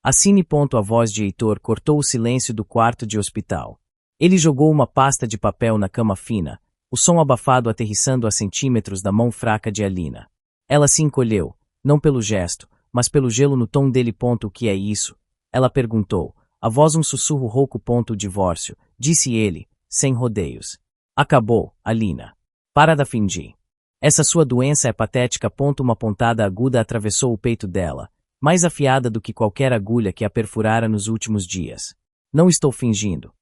Assine. A voz de Heitor cortou o silêncio do quarto de hospital. Ele jogou uma pasta de papel na cama fina, o som abafado aterrissando a centímetros da mão fraca de Alina. Ela se encolheu, não pelo gesto, mas pelo gelo no tom dele. O que é isso? Ela perguntou, a voz um sussurro rouco. O divórcio, disse ele, sem rodeios. Acabou, Alina. Para de fingir. Essa sua doença é patética. Uma pontada aguda atravessou o peito dela, mais afiada do que qualquer agulha que a perfurara nos últimos dias. Não estou fingindo.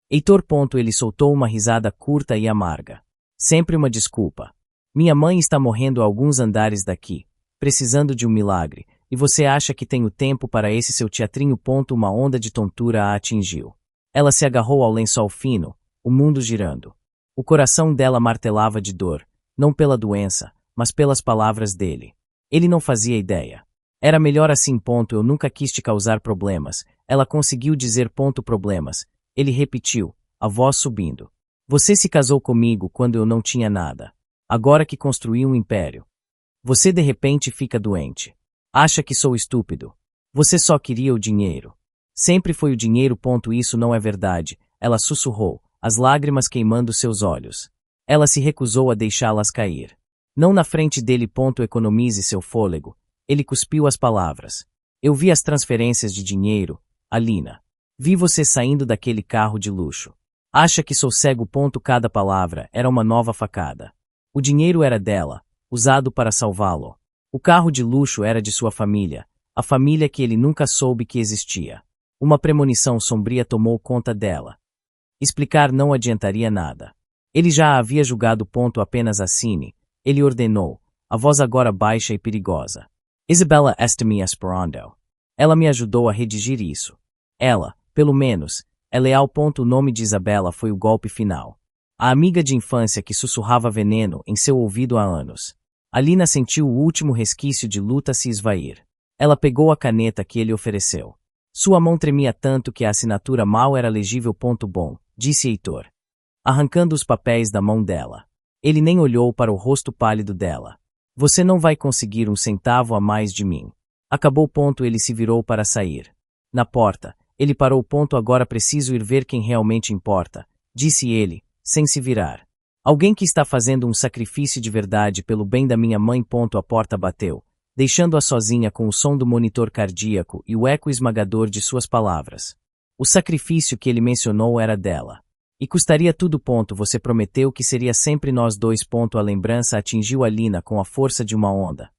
Heitor. Ele soltou uma risada curta e amarga. Sempre uma desculpa. Minha mãe está morrendo a alguns andares daqui, precisando de um milagre, e você acha que tenho tempo para esse seu teatrinho. Uma onda de tontura a atingiu. Ela se agarrou ao lençol fino, o mundo girando. O coração dela martelava de dor, não pela doença, mas pelas palavras dele. Ele não fazia ideia. Era melhor assim. Eu nunca quis te causar problemas. Ela conseguiu dizer. Problemas. Ele repetiu, a voz subindo. Você se casou comigo quando eu não tinha nada. Agora que construí um império. Você de repente fica doente. Acha que sou estúpido. Você só queria o dinheiro. Sempre foi o dinheiro. Isso não é verdade, ela sussurrou, as lágrimas queimando seus olhos. Ela se recusou a deixá-las cair. Não na frente dele. Economize seu fôlego. Ele cuspiu as palavras. Eu vi as transferências de dinheiro, Alina. Vi você saindo daquele carro de luxo. Acha que sou cego. Cada palavra era uma nova facada. O dinheiro era dela, usado para salvá-lo. O carro de luxo era de sua família, a família que ele nunca soube que existia. Uma premonição sombria tomou conta dela. Explicar não adiantaria nada. Ele já a havia julgado. Apenas assine, ele ordenou, a voz agora baixa e perigosa. Isabella está me esperando. Ela me ajudou a redigir isso. Ela, pelo menos, é leal. O nome de Isabella foi o golpe final. A amiga de infância que sussurrava veneno em seu ouvido há anos. Alina sentiu o último resquício de luta se esvair. Ela pegou a caneta que ele ofereceu. Sua mão tremia tanto que a assinatura mal era legível. Bom, disse Heitor, arrancando os papéis da mão dela. Ele nem olhou para o rosto pálido dela. Você não vai conseguir um centavo a mais de mim. Acabou. Ele se virou para sair. Na porta, ele parou. Agora preciso ir ver quem realmente importa, disse ele, sem se virar. Alguém que está fazendo um sacrifício de verdade pelo bem da minha mãe. A porta bateu, deixando-a sozinha com o som do monitor cardíaco e o eco esmagador de suas palavras. O sacrifício que ele mencionou era dela. E custaria tudo. Você prometeu que seria sempre nós dois. A lembrança atingiu Alina com a força de uma onda,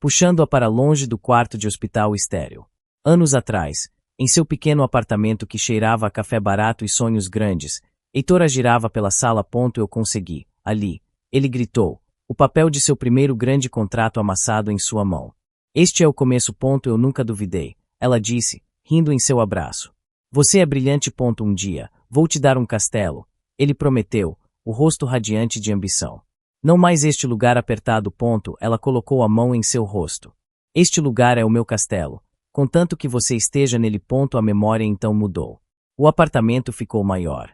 puxando-a para longe do quarto de hospital estéril. Anos atrás, em seu pequeno apartamento que cheirava a café barato e sonhos grandes, Heitor a girava pela sala. Eu consegui, ali, ele gritou, o papel de seu primeiro grande contrato amassado em sua mão. Este é o começo. Eu nunca duvidei, ela disse, rindo em seu abraço. Você é brilhante. Um dia, vou te dar um castelo, ele prometeu, o rosto radiante de ambição. Não mais este lugar apertado. Ela colocou a mão em seu rosto. Este lugar é o meu castelo, contanto que você esteja nele. A memória então mudou. O apartamento ficou maior.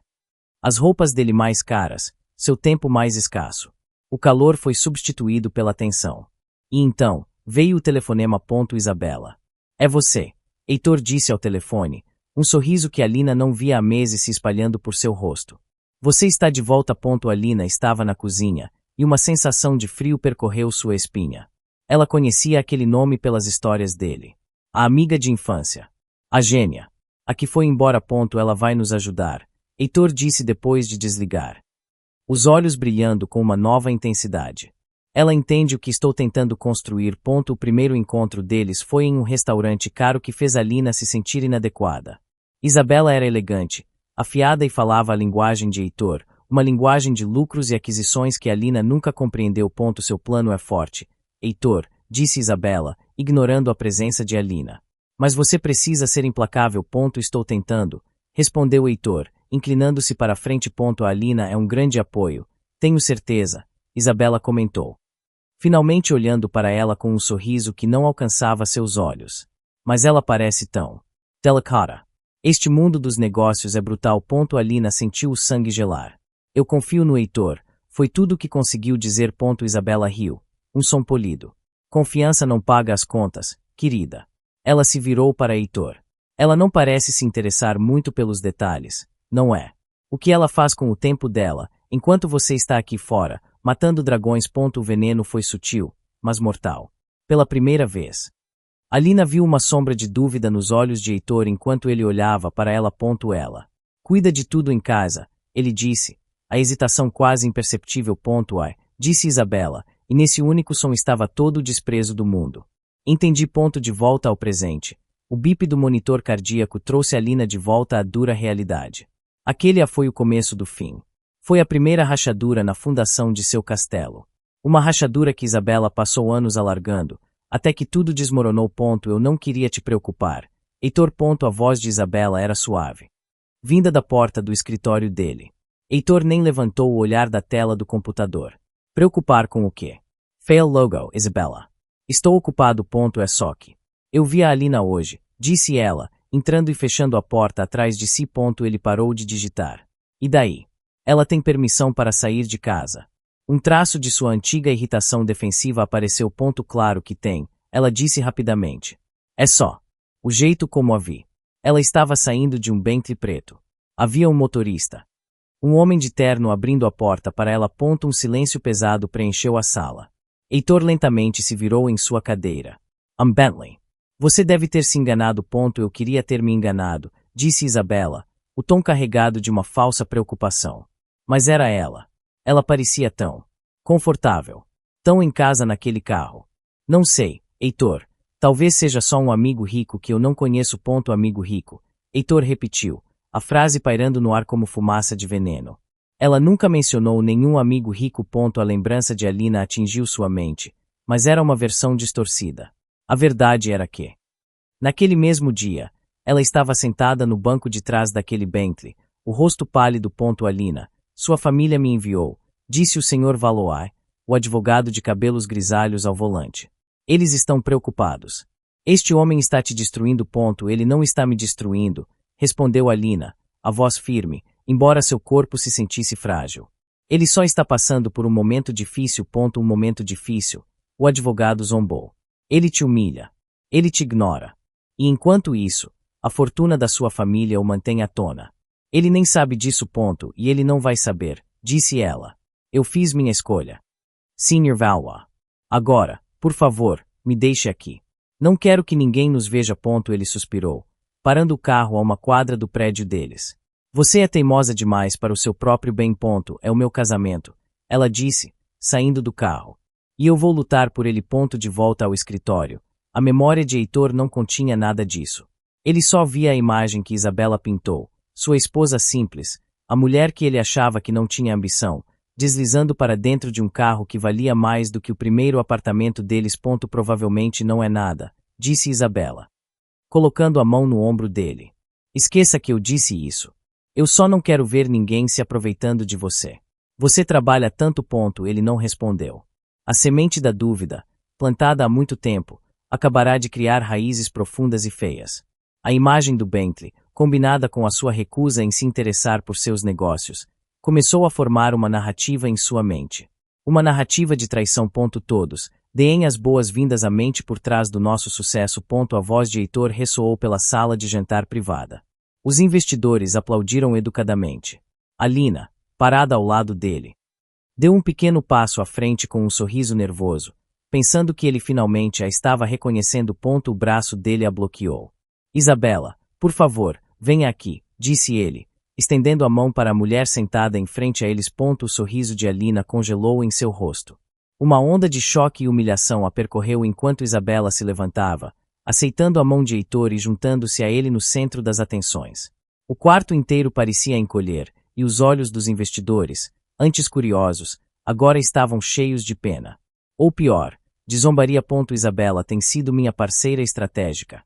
As roupas dele mais caras, seu tempo mais escasso. O calor foi substituído pela tensão. E então, veio o telefonema. Isabella. É você, Heitor disse ao telefone, um sorriso que Alina não via há meses se espalhando por seu rosto. Você está de volta. Alina estava na cozinha, e uma sensação de frio percorreu sua espinha. Ela conhecia aquele nome pelas histórias dele. A amiga de infância. A gênia. A que foi embora. Ela vai nos ajudar, Heitor disse depois de desligar. Os olhos brilhando com uma nova intensidade. Ela entende o que estou tentando construir. O primeiro encontro deles foi em um restaurante caro que fez Alina se sentir inadequada. Isabella era elegante, afiada e falava a linguagem de Heitor, uma linguagem de lucros e aquisições que Alina nunca compreendeu. Seu plano é forte, Heitor, disse Isabella, ignorando a presença de Alina. Mas você precisa ser implacável. Estou tentando, respondeu Heitor, inclinando-se para a frente. A Alina é um grande apoio, tenho certeza, Isabella comentou. Finalmente olhando para ela com um sorriso que não alcançava seus olhos. Mas ela parece tão delicada. Este mundo dos negócios é brutal. Alina sentiu o sangue gelar. Eu confio no Heitor, foi tudo o que conseguiu dizer. Isabella riu, um som polido. Confiança não paga as contas, querida. Ela se virou para Heitor. Ela não parece se interessar muito pelos detalhes, não é? O que ela faz com o tempo dela, enquanto você está aqui fora, matando dragões. O veneno foi sutil, mas mortal. Pela primeira vez. Alina viu uma sombra de dúvida nos olhos de Heitor enquanto ele olhava para ela. Ela. Cuida de tudo em casa, ele disse. A hesitação quase imperceptível. Ai, disse Isabela, e nesse único som estava todo o desprezo do mundo. Entendi. De volta ao presente. O bip do monitor cardíaco trouxe Alina de volta à dura realidade. Aquele foi o começo do fim. Foi a primeira rachadura na fundação de seu castelo. Uma rachadura que Isabela passou anos alargando, até que tudo desmoronou. Eu não queria te preocupar. Heitor. A voz de Isabela era suave. Vinda da porta do escritório dele. Heitor nem levantou o olhar da tela do computador. Preocupar com o quê? Fail logo, Isabela. Estou ocupado. É só que. Eu vi a Alina hoje, disse ela, entrando e fechando a porta atrás de si. Ele parou de digitar. E daí? Ela tem permissão para sair de casa. Um traço de sua antiga irritação defensiva apareceu. Claro que tem, ela disse rapidamente. É só. O jeito como a vi. Ela estava saindo de um Bentley preto. Havia um motorista. Um homem de terno abrindo a porta para ela. Um silêncio pesado preencheu a sala. Heitor lentamente se virou em sua cadeira. Bentley. Você deve ter se enganado. Eu queria ter me enganado, disse Isabela, o tom carregado de uma falsa preocupação. Mas era ela. Ela parecia tão confortável, tão em casa naquele carro. Não sei, Heitor. Talvez seja só um amigo rico que eu não conheço. Amigo rico. Heitor repetiu, a frase pairando no ar como fumaça de veneno. Ela nunca mencionou nenhum amigo rico. A lembrança de Alina atingiu sua mente, mas era uma versão distorcida. A verdade era que, naquele mesmo dia, ela estava sentada no banco de trás daquele Bentley, o rosto pálido. Alina, sua família me enviou, disse o Sr. Valois, o advogado de cabelos grisalhos ao volante. Eles estão preocupados. Este homem está te destruindo. Ele não está me destruindo, respondeu Alina, a voz firme, embora seu corpo se sentisse frágil. Ele só está passando por um momento difícil. Um momento difícil, o advogado zombou. Ele te humilha. Ele te ignora. E enquanto isso, a fortuna da sua família o mantém à tona. Ele nem sabe disso. E ele não vai saber, disse ela. Eu fiz minha escolha. Sr. Valois. Agora, por favor, me deixe aqui. Não quero que ninguém nos veja. Ele suspirou, parando o carro a uma quadra do prédio deles. Você é teimosa demais para o seu próprio bem. É o meu casamento, ela disse, saindo do carro. E eu vou lutar por ele. De volta ao escritório. A memória de Heitor não continha nada disso. Ele só via a imagem que Isabela pintou, sua esposa simples, a mulher que ele achava que não tinha ambição, deslizando para dentro de um carro que valia mais do que o primeiro apartamento deles. Provavelmente não é nada, disse Isabela, colocando a mão no ombro dele. Esqueça que eu disse isso. Eu só não quero ver ninguém se aproveitando de você. Você trabalha tanto. Ele não respondeu. A semente da dúvida, plantada há muito tempo, acabará de criar raízes profundas e feias. A imagem do Bentley, combinada com a sua recusa em se interessar por seus negócios, começou a formar uma narrativa em sua mente. Uma narrativa de traição. Todos, deem as boas-vindas à mente por trás do nosso sucesso. A voz de Heitor ressoou pela sala de jantar privada. Os investidores aplaudiram educadamente. Alina, parada ao lado dele, deu um pequeno passo à frente com um sorriso nervoso, pensando que ele finalmente a estava reconhecendo. O braço dele a bloqueou. Isabela, por favor, venha aqui, disse ele, estendendo a mão para a mulher sentada em frente a eles. O sorriso de Alina congelou em seu rosto. Uma onda de choque e humilhação a percorreu enquanto Isabela se levantava, aceitando a mão de Heitor e juntando-se a ele no centro das atenções. O quarto inteiro parecia encolher, e os olhos dos investidores, antes curiosos, agora estavam cheios de pena. Ou pior, de zombaria. Isabela tem sido minha parceira estratégica.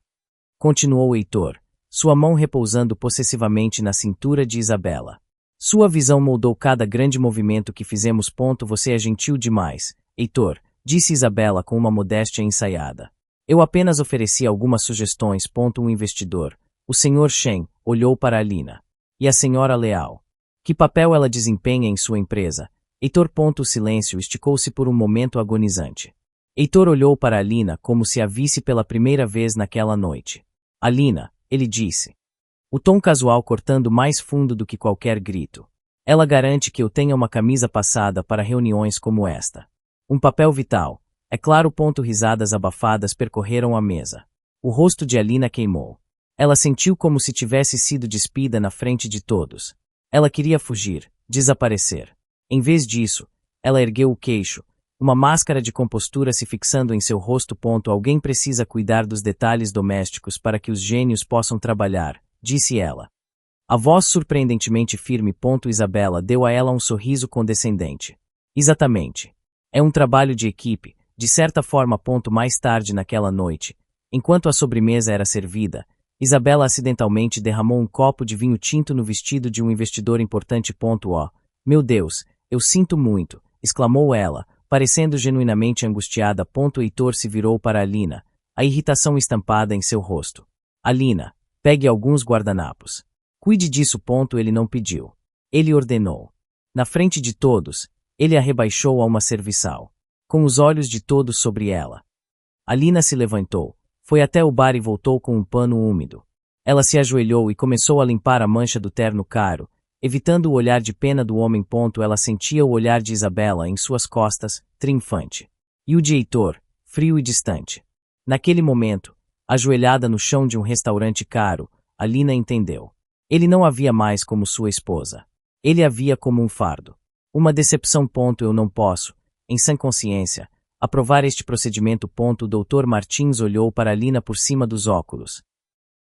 Continuou Heitor, sua mão repousando possessivamente na cintura de Isabela. Sua visão moldou cada grande movimento que fizemos. Você é gentil demais, Heitor, disse Isabela com uma modéstia ensaiada. Eu apenas ofereci algumas sugestões. Um investidor, o Sr. Shen, olhou para Alina. E a senhora Leal? Que papel ela desempenha em sua empresa? Heitor. O silêncio esticou-se por um momento agonizante. Heitor olhou para Alina como se a visse pela primeira vez naquela noite. Alina, ele disse. O tom casual cortando mais fundo do que qualquer grito. Ela garante que eu tenha uma camisa passada para reuniões como esta. Um papel vital. É claro. Risadas abafadas percorreram a mesa. O rosto de Alina queimou. Ela sentiu como se tivesse sido despida na frente de todos. Ela queria fugir, desaparecer. Em vez disso, ela ergueu o queixo, uma máscara de compostura se fixando em seu rosto. Alguém precisa cuidar dos detalhes domésticos para que os gênios possam trabalhar, disse ela. A voz surpreendentemente firme. Isabela deu a ela um sorriso condescendente. Exatamente. É um trabalho de equipe, de certa forma. Mais tarde naquela noite, enquanto a sobremesa era servida, Isabela acidentalmente derramou um copo de vinho tinto no vestido de um investidor importante. Oh, meu Deus, eu sinto muito, exclamou ela, parecendo genuinamente angustiada. Heitor se virou para Alina, a irritação estampada em seu rosto. Alina, pegue alguns guardanapos. Cuide disso. Ele não pediu. Ele ordenou. Na frente de todos, ele a rebaixou a uma serviçal, com os olhos de todos sobre ela. Alina se levantou, foi até o bar e voltou com um pano úmido. Ela se ajoelhou e começou a limpar a mancha do terno caro, evitando o olhar de pena do homem. Ela sentia o olhar de Isabela em suas costas, triunfante. E o de Heitor, frio e distante. Naquele momento, ajoelhada no chão de um restaurante caro, Alina entendeu. Ele não a via mais como sua esposa. Ele a via como um fardo. Uma decepção. Eu não posso, em sã consciência, aprovar este procedimento. O Dr. Martins olhou para Alina por cima dos óculos.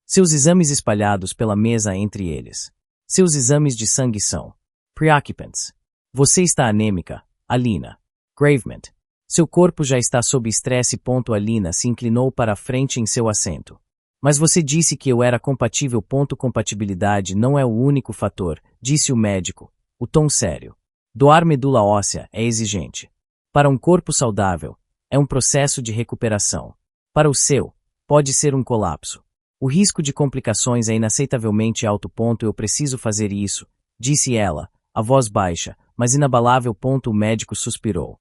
Seus exames espalhados pela mesa entre eles. Seus exames de sangue são preocupantes. Você está anêmica, Alina. Gravement. Seu corpo já está sob estresse. Alina se inclinou para a frente em seu assento. Mas você disse que eu era compatível. Compatibilidade não é o único fator, disse o médico, o tom sério. Doar medula óssea é exigente. Para um corpo saudável, é um processo de recuperação. Para o seu, pode ser um colapso. O risco de complicações é inaceitavelmente alto. Eu preciso fazer isso, disse ela, a voz baixa, mas inabalável. O médico suspirou.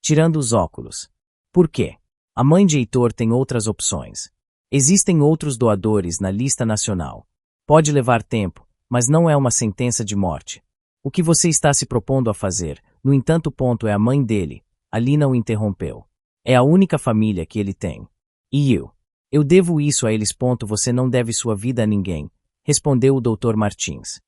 Tirando os óculos. Por quê? A mãe de Heitor tem outras opções. Existem outros doadores na lista nacional. Pode levar tempo, mas não é uma sentença de morte. O que você está se propondo a fazer, no entanto. É a mãe dele. Alina o interrompeu. É a única família que ele tem. E eu devo isso a eles. Você não deve sua vida a ninguém, respondeu o Dr. Martins.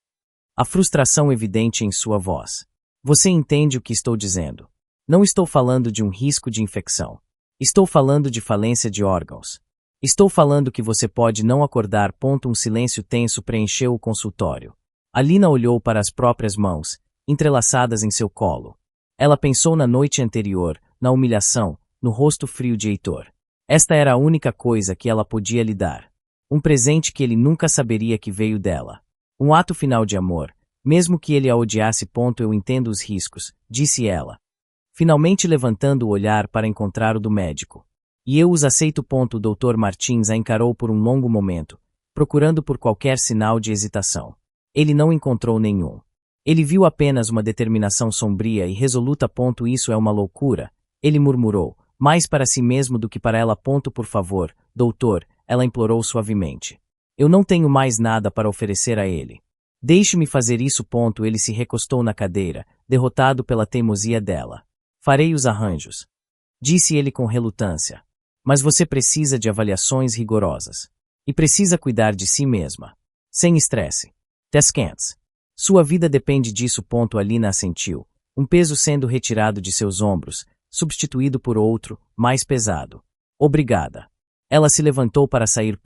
A frustração evidente em sua voz. Você entende o que estou dizendo? Não estou falando de um risco de infecção. Estou falando de falência de órgãos. Estou falando que você pode não acordar. Um silêncio tenso preencheu o consultório. Alina olhou para as próprias mãos, entrelaçadas em seu colo. Ela pensou na noite anterior, na humilhação, no rosto frio de Heitor. Esta era a única coisa que ela podia lhe dar. Um presente que ele nunca saberia que veio dela. Um ato final de amor, mesmo que ele a odiasse. Eu entendo os riscos, disse ela. Finalmente levantando o olhar para encontrar o do médico. E eu os aceito. O Dr. Martins a encarou por um longo momento, procurando por qualquer sinal de hesitação. Ele não encontrou nenhum. Ele viu apenas uma determinação sombria e resoluta. Isso é uma loucura, ele murmurou, mais para si mesmo do que para ela. Por favor, doutor, ela implorou suavemente. Eu não tenho mais nada para oferecer a ele. Deixe-me fazer isso. Ele se recostou na cadeira, derrotado pela teimosia dela. Farei os arranjos, disse ele com relutância. Mas você precisa de avaliações rigorosas. E precisa cuidar de si mesma. Sem estresse. Descanse. Sua vida depende disso. Alina assentiu, um peso sendo retirado de seus ombros, substituído por outro, mais pesado. Obrigada. Ela se levantou para sair.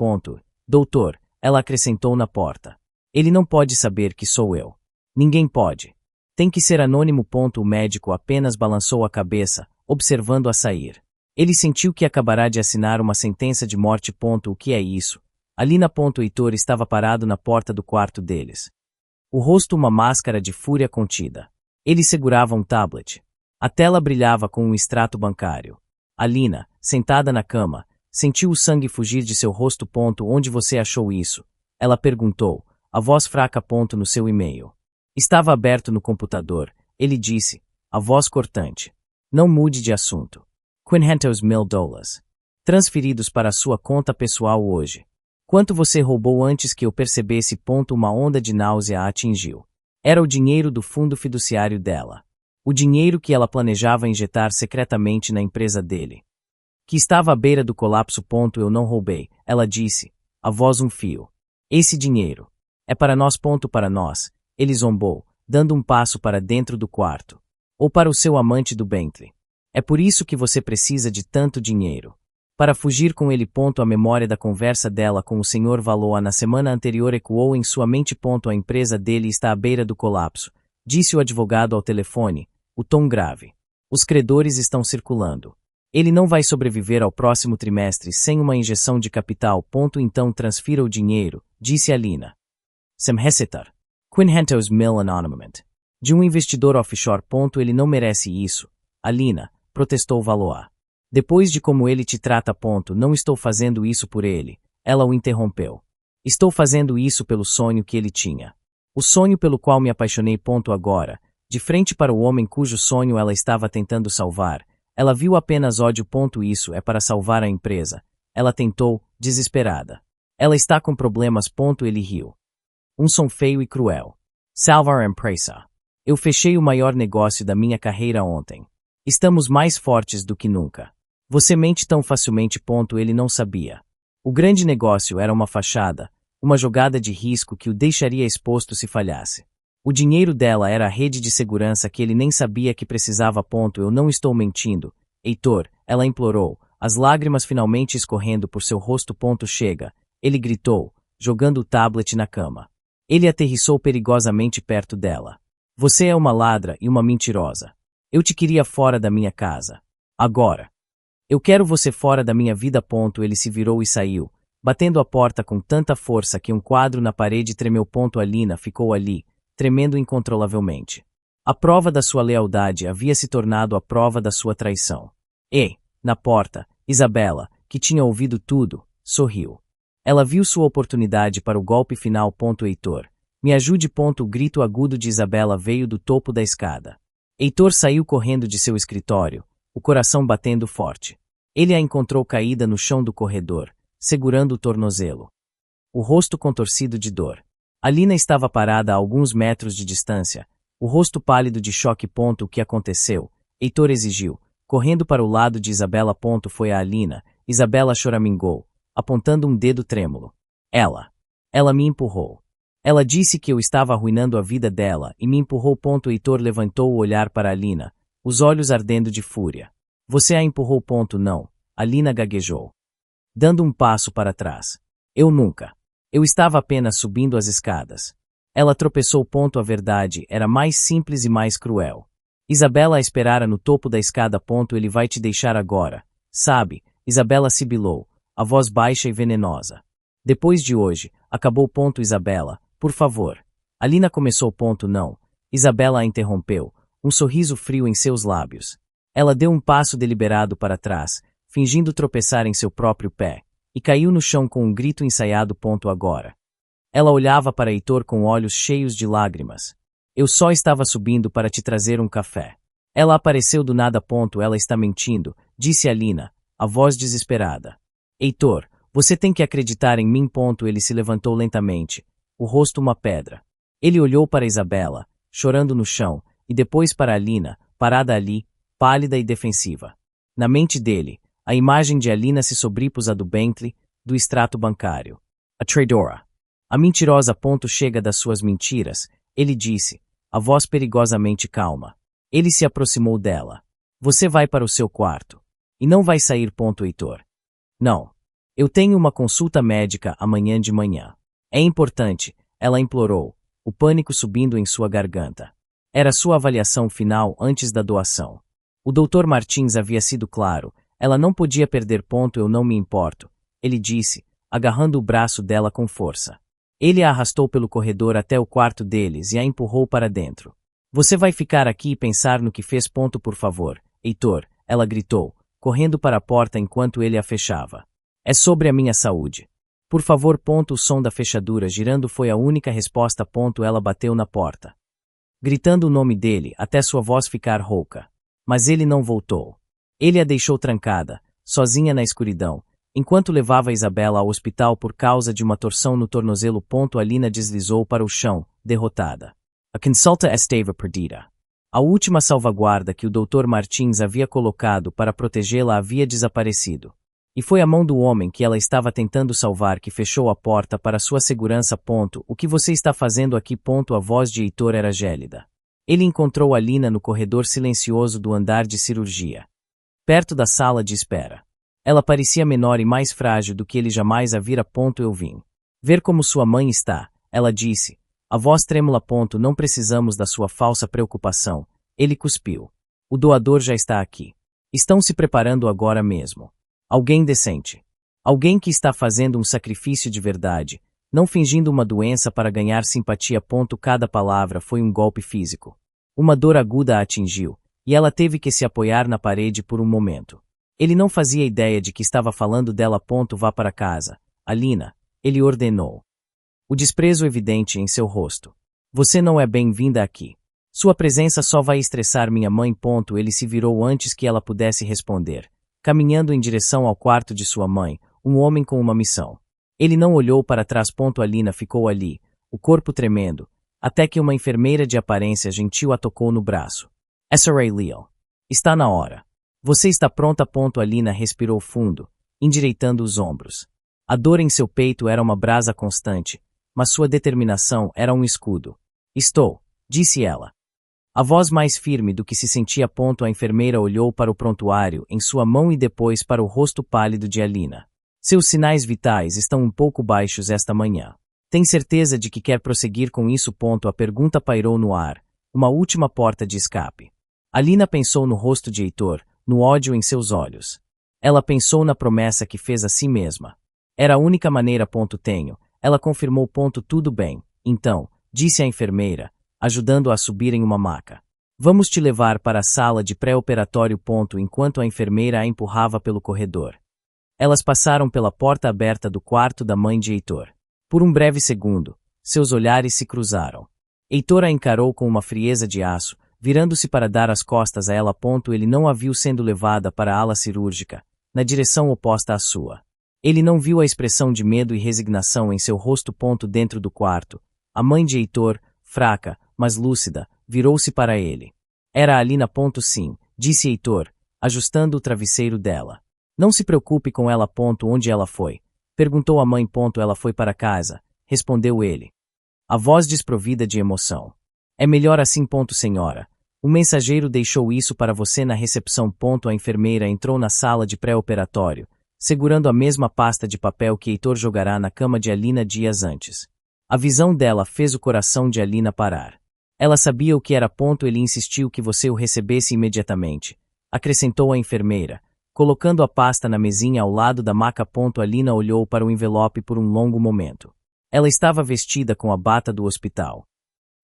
Doutor, ela acrescentou na porta. Ele não pode saber que sou eu. Ninguém pode. Tem que ser anônimo. O médico apenas balançou a cabeça, observando-a sair. Ele sentiu que acabará de assinar uma sentença de morte. O que é isso? Alina. Heitor estava parado na porta do quarto deles. O rosto uma máscara de fúria contida. Ele segurava um tablet. A tela brilhava com um extrato bancário. Alina, sentada na cama, sentiu o sangue fugir de seu rosto. Onde você achou isso? Ela perguntou, a voz fraca. No seu e-mail. Estava aberto no computador, ele disse, a voz cortante. Não mude de assunto. $500 mil. Transferidos para sua conta pessoal hoje. Quanto você roubou antes que eu percebesse? Uma onda de náusea a atingiu. Era o dinheiro do fundo fiduciário dela. O dinheiro que ela planejava injetar secretamente na empresa dele. Que estava à beira do colapso. Eu não roubei, ela disse, a voz um fio. Esse dinheiro é para nós. Para nós, ele zombou, dando um passo para dentro do quarto. Ou para o seu amante do Bentley. É por isso que você precisa de tanto dinheiro. Para fugir com ele. A memória da conversa dela com o Sr. Valoa na semana anterior ecoou em sua mente. A empresa dele está à beira do colapso, disse o advogado ao telefone, o tom grave. Os credores estão circulando. Ele não vai sobreviver ao próximo trimestre sem uma injeção de capital. Então transfira o dinheiro, disse Alina. Sem hesitar. $500 mil anonymamente. De um investidor offshore. Ele não merece isso, Alina, protestou Valoa. Depois de como ele te trata. Não estou fazendo isso por ele, ela o interrompeu. Estou fazendo isso pelo sonho que ele tinha. O sonho pelo qual me apaixonei. Agora, de frente para o homem cujo sonho ela estava tentando salvar, ela viu apenas ódio. Isso é para salvar a empresa. Ela tentou, desesperada. Ela está com problemas. Ele riu. Um som feio e cruel. Salvar a empresa. Eu fechei o maior negócio da minha carreira ontem. Estamos mais fortes do que nunca. Você mente tão facilmente. Ele não sabia. O grande negócio era uma fachada, uma jogada de risco que o deixaria exposto se falhasse. O dinheiro dela era a rede de segurança que ele nem sabia que precisava. Eu não estou mentindo, Heitor, ela implorou, as lágrimas finalmente escorrendo por seu rosto. Chega, ele gritou, jogando o tablet na cama. Ele aterrissou perigosamente perto dela. Você é uma ladra e uma mentirosa. Eu te queria fora da minha casa. Agora. Eu quero você fora da minha vida. Ele se virou e saiu, batendo a porta com tanta força que um quadro na parede tremeu. Alina ficou ali, tremendo incontrolavelmente. A prova da sua lealdade havia se tornado a prova da sua traição. E, na porta, Isabela, que tinha ouvido tudo, sorriu. Ela viu sua oportunidade para o golpe final. Heitor, me ajude. O grito agudo de Isabela veio do topo da escada. Heitor saiu correndo de seu escritório, o coração batendo forte. Ele a encontrou caída no chão do corredor, segurando o tornozelo. O rosto contorcido de dor. Alina estava parada a alguns metros de distância, o rosto pálido de choque. O que aconteceu? Heitor exigiu, correndo para o lado de Isabela. Foi a Alina. Isabela choramingou, apontando um dedo trêmulo. Ela me empurrou. Ela disse que eu estava arruinando a vida dela e me empurrou. Heitor levantou o olhar para Alina, os olhos ardendo de fúria. Você a empurrou. Não, Alina gaguejou, dando um passo para trás. Eu nunca. Eu estava apenas subindo as escadas. Ela tropeçou. A verdade era mais simples e mais cruel. Isabela a esperara no topo da escada. Ele vai te deixar agora, sabe? Isabela sibilou, a voz baixa e venenosa. Depois de hoje, acabou. Isabela, por favor. Alina começou. Não. Isabela a interrompeu, um sorriso frio em seus lábios. Ela deu um passo deliberado para trás, fingindo tropeçar em seu próprio pé, e caiu no chão com um grito ensaiado. Agora. Ela olhava para Heitor com olhos cheios de lágrimas. Eu só estava subindo para te trazer um café. Ela apareceu do nada. Ela está mentindo, disse Alina, a voz desesperada. Heitor, você tem que acreditar em mim. Ele se levantou lentamente, o rosto uma pedra. Ele olhou para Isabela, chorando no chão, e depois para Alina, parada ali, pálida e defensiva. Na mente dele, a imagem de Alina se sobrepôs à do Bentley, do extrato bancário. A traidora. A mentirosa. Chega das suas mentiras, ele disse, a voz perigosamente calma. Ele se aproximou dela. Você vai para o seu quarto. E não vai sair. Heitor. Não. Eu tenho uma consulta médica amanhã de manhã. É importante, ela implorou, o pânico subindo em sua garganta. Era sua avaliação final antes da doação. O Dr. Martins havia sido claro, ela não podia perder. Eu não me importo, ele disse, agarrando o braço dela com força. Ele a arrastou pelo corredor até o quarto deles e a empurrou para dentro. Você vai ficar aqui e pensar no que fez. Por favor, Heitor, ela gritou, correndo para a porta enquanto ele a fechava. É sobre a minha saúde. Por favor. O som da fechadura girando foi a única resposta. Ela bateu na porta, gritando o nome dele até sua voz ficar rouca. Mas ele não voltou. Ele a deixou trancada, sozinha na escuridão, Enquanto levava Isabela ao hospital por causa de uma torção no tornozelo. Alina deslizou para o chão, derrotada. A consulta estava perdida. A última salvaguarda que o Dr. Martins havia colocado para protegê-la havia desaparecido. E foi a mão do homem que ela estava tentando salvar que fechou a porta para sua segurança. O que você está fazendo aqui? A voz de Heitor era gélida. Ele encontrou Alina no corredor silencioso do andar de cirurgia, perto da sala de espera. Ela parecia menor e mais frágil do que ele jamais a vira. Eu vim ver como sua mãe está, ela disse, a voz trêmula. Não precisamos da sua falsa preocupação. Ele cuspiu. O doador já está aqui. Estão se preparando agora mesmo. Alguém decente. Alguém que está fazendo um sacrifício de verdade, não fingindo uma doença para ganhar simpatia. Cada palavra foi um golpe físico. Uma dor aguda a atingiu, e ela teve que se apoiar na parede por um momento. Ele não fazia ideia de que estava falando dela. Vá para casa, Alina, ele ordenou. O desprezo evidente em seu rosto. Você não é bem-vinda aqui. Sua presença só vai estressar minha mãe. Ele se virou antes que ela pudesse responder, caminhando em direção ao quarto de sua mãe, um homem com uma missão. Ele não olhou para trás. Alina ficou ali, o corpo tremendo, até que uma enfermeira de aparência gentil a tocou no braço. Sra. Leal. Está na hora. Você está pronta. Alina respirou fundo, endireitando os ombros. A dor em seu peito era uma brasa constante, mas sua determinação era um escudo. Estou, disse ela. A voz mais firme do que se sentia. A enfermeira olhou para o prontuário em sua mão e depois para o rosto pálido de Alina. Seus sinais vitais estão um pouco baixos esta manhã. Tem certeza de que quer prosseguir com isso? A pergunta pairou no ar, uma última porta de escape. Alina pensou no rosto de Heitor, no ódio em seus olhos. Ela pensou na promessa que fez a si mesma. Era a única maneira. Tenho. Ela confirmou. Tudo bem, então, disse a enfermeira, ajudando-a a subir em uma maca. Vamos te levar para a sala de pré-operatório. Enquanto a enfermeira a empurrava pelo corredor. Elas passaram pela porta aberta do quarto da mãe de Heitor. Por um breve segundo, seus olhares se cruzaram. Heitor a encarou com uma frieza de aço, virando-se para dar as costas a ela. Ele não a viu sendo levada para a ala cirúrgica, na direção oposta à sua. Ele não viu a expressão de medo e resignação em seu rosto. Dentro do quarto, a mãe de Heitor, fraca, mas lúcida, virou-se para ele. Era Alina. Sim, disse Heitor, ajustando o travesseiro dela. Não se preocupe com ela. Onde ela foi? Perguntou a mãe. Ela foi para casa, respondeu ele. A voz desprovida de emoção. É melhor assim. Senhora. O mensageiro deixou isso para você na recepção. A enfermeira entrou na sala de pré-operatório, segurando a mesma pasta de papel que Heitor jogara na cama de Alina dias antes. A visão dela fez o coração de Alina parar. Ela sabia o que era. Ele insistiu que você o recebesse imediatamente, acrescentou a enfermeira, colocando a pasta na mesinha ao lado da maca. Alina olhou para o envelope por um longo momento. Ela estava vestida com a bata do hospital.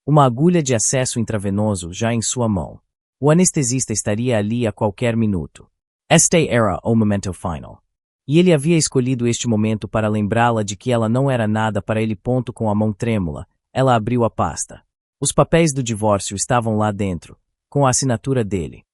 Uma agulha de acesso intravenoso já em sua mão. O anestesista estaria ali a qualquer minuto. Este era o momento final. E ele havia escolhido este momento para lembrá-la de que ela não era nada para ele. Com a mão trêmula, ela abriu a pasta. Os papéis do divórcio estavam lá dentro, com a assinatura dele.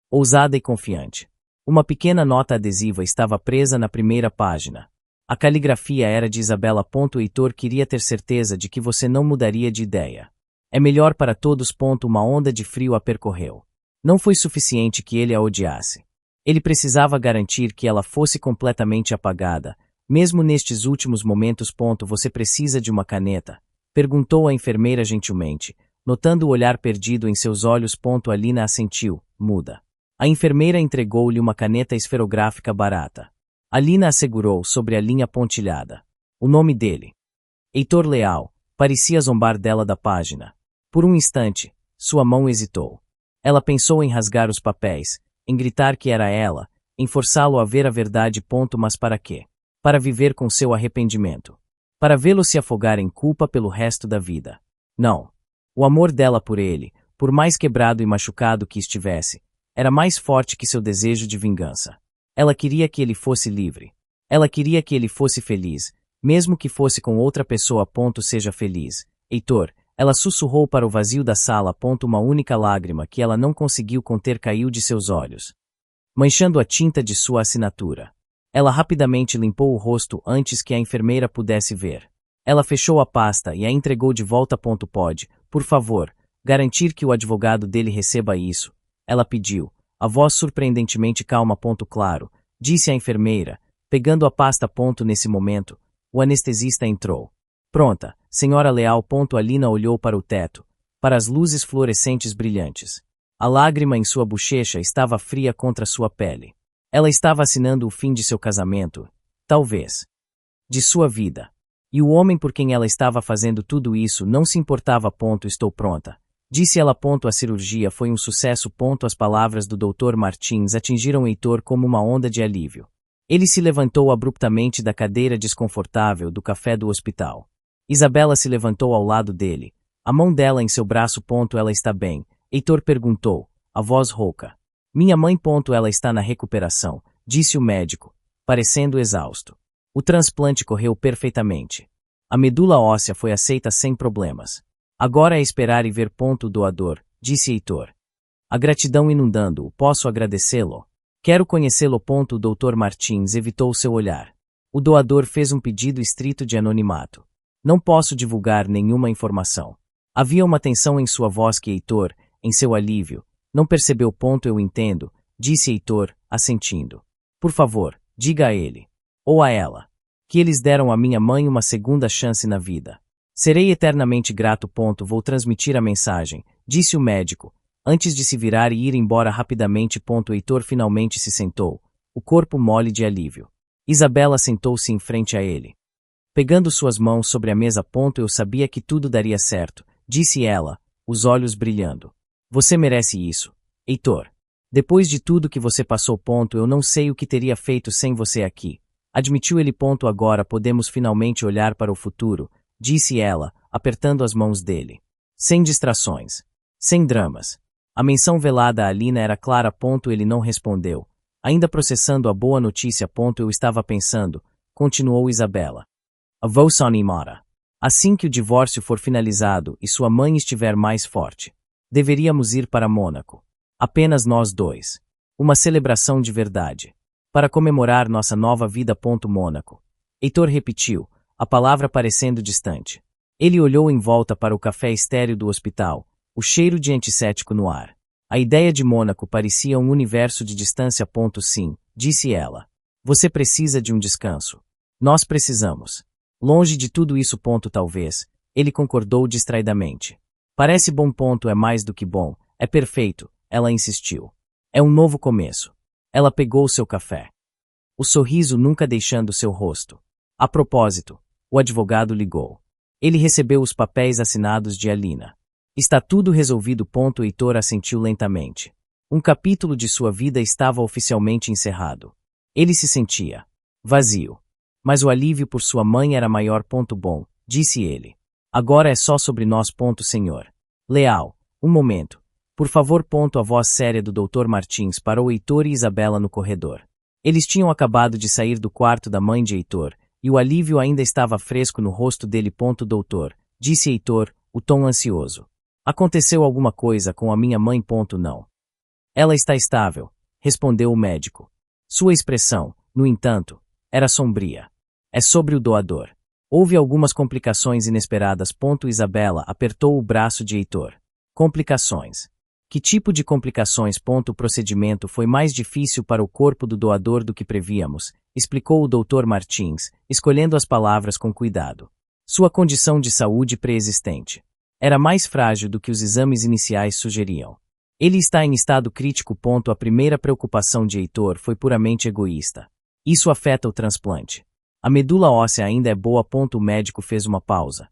Ousada e confiante. Uma pequena nota adesiva estava presa na primeira página. A caligrafia era de Isabela. Heitor queria ter certeza de que você não mudaria de ideia. É melhor para todos. Uma onda de frio a percorreu. Não foi suficiente que ele a odiasse. Ele precisava garantir que ela fosse completamente apagada, mesmo nestes últimos momentos. Você precisa de uma caneta? Perguntou a enfermeira gentilmente, notando o olhar perdido em seus olhos. Alina assentiu, muda. A enfermeira entregou-lhe uma caneta esferográfica barata. Alina a segurou sobre a linha pontilhada. O nome dele. Heitor Leal, parecia zombar dela da página. Por um instante, sua mão hesitou. Ela pensou em rasgar os papéis, em gritar que era ela, em forçá-lo a ver a verdade. Mas para quê? Para viver com seu arrependimento. Para vê-lo se afogar em culpa pelo resto da vida. Não. O amor dela por ele, por mais quebrado e machucado que estivesse, era mais forte que seu desejo de vingança. Ela queria que ele fosse livre. Ela queria que ele fosse feliz, mesmo que fosse com outra pessoa. Seja feliz, Heitor. Ela sussurrou para o vazio da sala. Uma única lágrima que ela não conseguiu conter caiu de seus olhos, manchando a tinta de sua assinatura. Ela rapidamente limpou o rosto antes que a enfermeira pudesse ver. Ela fechou a pasta e a entregou de volta. Pode, por favor, garantir que o advogado dele receba isso. Ela pediu, a voz surpreendentemente calma. Claro, disse a enfermeira, pegando a pasta. Nesse momento, o anestesista entrou. Pronta, senhora Leal. Alina olhou para o teto, para as luzes fluorescentes brilhantes. A lágrima em sua bochecha estava fria contra sua pele. Ela estava assinando o fim de seu casamento, talvez, de sua vida. E o homem por quem ela estava fazendo tudo isso não se importava. Estou pronta, disse ela. A cirurgia foi um sucesso. As palavras do Dr. Martins atingiram Heitor como uma onda de alívio. Ele se levantou abruptamente da cadeira desconfortável do café do hospital. Isabela se levantou ao lado dele, a mão dela em seu braço. Ela está bem? Heitor perguntou, a voz rouca. Minha mãe. Ela está na recuperação, disse o médico, parecendo exausto. O transplante correu perfeitamente. A medula óssea foi aceita sem problemas. Agora é esperar e ver. O doador, disse Heitor. A gratidão inundando-o. Posso agradecê-lo? Quero conhecê-lo. O Dr. Martins evitou seu olhar. O doador fez um pedido estrito de anonimato. Não posso divulgar nenhuma informação. Havia uma tensão em sua voz que Heitor, em seu alívio, não percebeu. Eu entendo, disse Heitor, assentindo. Por favor, diga a ele, ou a ela, que eles deram à minha mãe uma segunda chance na vida. Serei eternamente grato. Vou transmitir a mensagem, disse o médico, antes de se virar e ir embora rapidamente. Heitor finalmente se sentou, o corpo mole de alívio. Isabela sentou-se em frente a ele. Pegando suas mãos sobre a mesa. Eu sabia que tudo daria certo, disse ela, os olhos brilhando. Você merece isso, Heitor. Depois de tudo que você passou. Eu não sei o que teria feito sem você aqui. Admitiu ele. Agora podemos finalmente olhar para o futuro, disse ela, apertando as mãos dele. Sem distrações. Sem dramas. A menção velada a Alina era clara. Ele não respondeu. Ainda processando a boa notícia. Eu estava pensando, continuou Isabela. Vou só animar. Assim que o divórcio for finalizado e sua mãe estiver mais forte, deveríamos ir para Mônaco. Apenas nós dois. Uma celebração de verdade. Para comemorar nossa nova vida. Mônaco. Heitor repetiu, a palavra parecendo distante. Ele olhou em volta para o café estéril do hospital, o cheiro de antisséptico no ar. A ideia de Mônaco parecia um universo de distância. Sim, disse ela. Você precisa de um descanso. Nós precisamos. Longe de tudo isso. Talvez. Ele concordou distraidamente. Parece bom. É mais do que bom. É perfeito. Ela insistiu. É um novo começo. Ela pegou seu café. O sorriso nunca deixando seu rosto. A propósito, o advogado ligou. Ele recebeu os papéis assinados de Alina. Está tudo resolvido. Heitor assentiu lentamente. Um capítulo de sua vida estava oficialmente encerrado. Ele se sentia vazio. Mas o alívio por sua mãe era maior. Bom, disse ele. Agora é só sobre nós. Senhor Leal, um momento. Por favor. A voz séria do Dr. Martins parou Heitor e Isabela no corredor. Eles tinham acabado de sair do quarto da mãe de Heitor, e o alívio ainda estava fresco no rosto dele. Doutor, disse Heitor, o tom ansioso. Aconteceu alguma coisa com a minha mãe? Não. Ela está estável, respondeu o médico. Sua expressão, no entanto, era sombria. É sobre o doador. Houve algumas complicações inesperadas. Isabela apertou o braço de Heitor. Complicações. Que tipo de complicações? O procedimento foi mais difícil para o corpo do doador do que prevíamos, explicou o Dr. Martins, escolhendo as palavras com cuidado. Sua condição de saúde pré-existente era mais frágil do que os exames iniciais sugeriam. Ele está em estado crítico. A primeira preocupação de Heitor foi puramente egoísta. Isso afeta o transplante. A medula óssea ainda é boa. O médico fez uma pausa.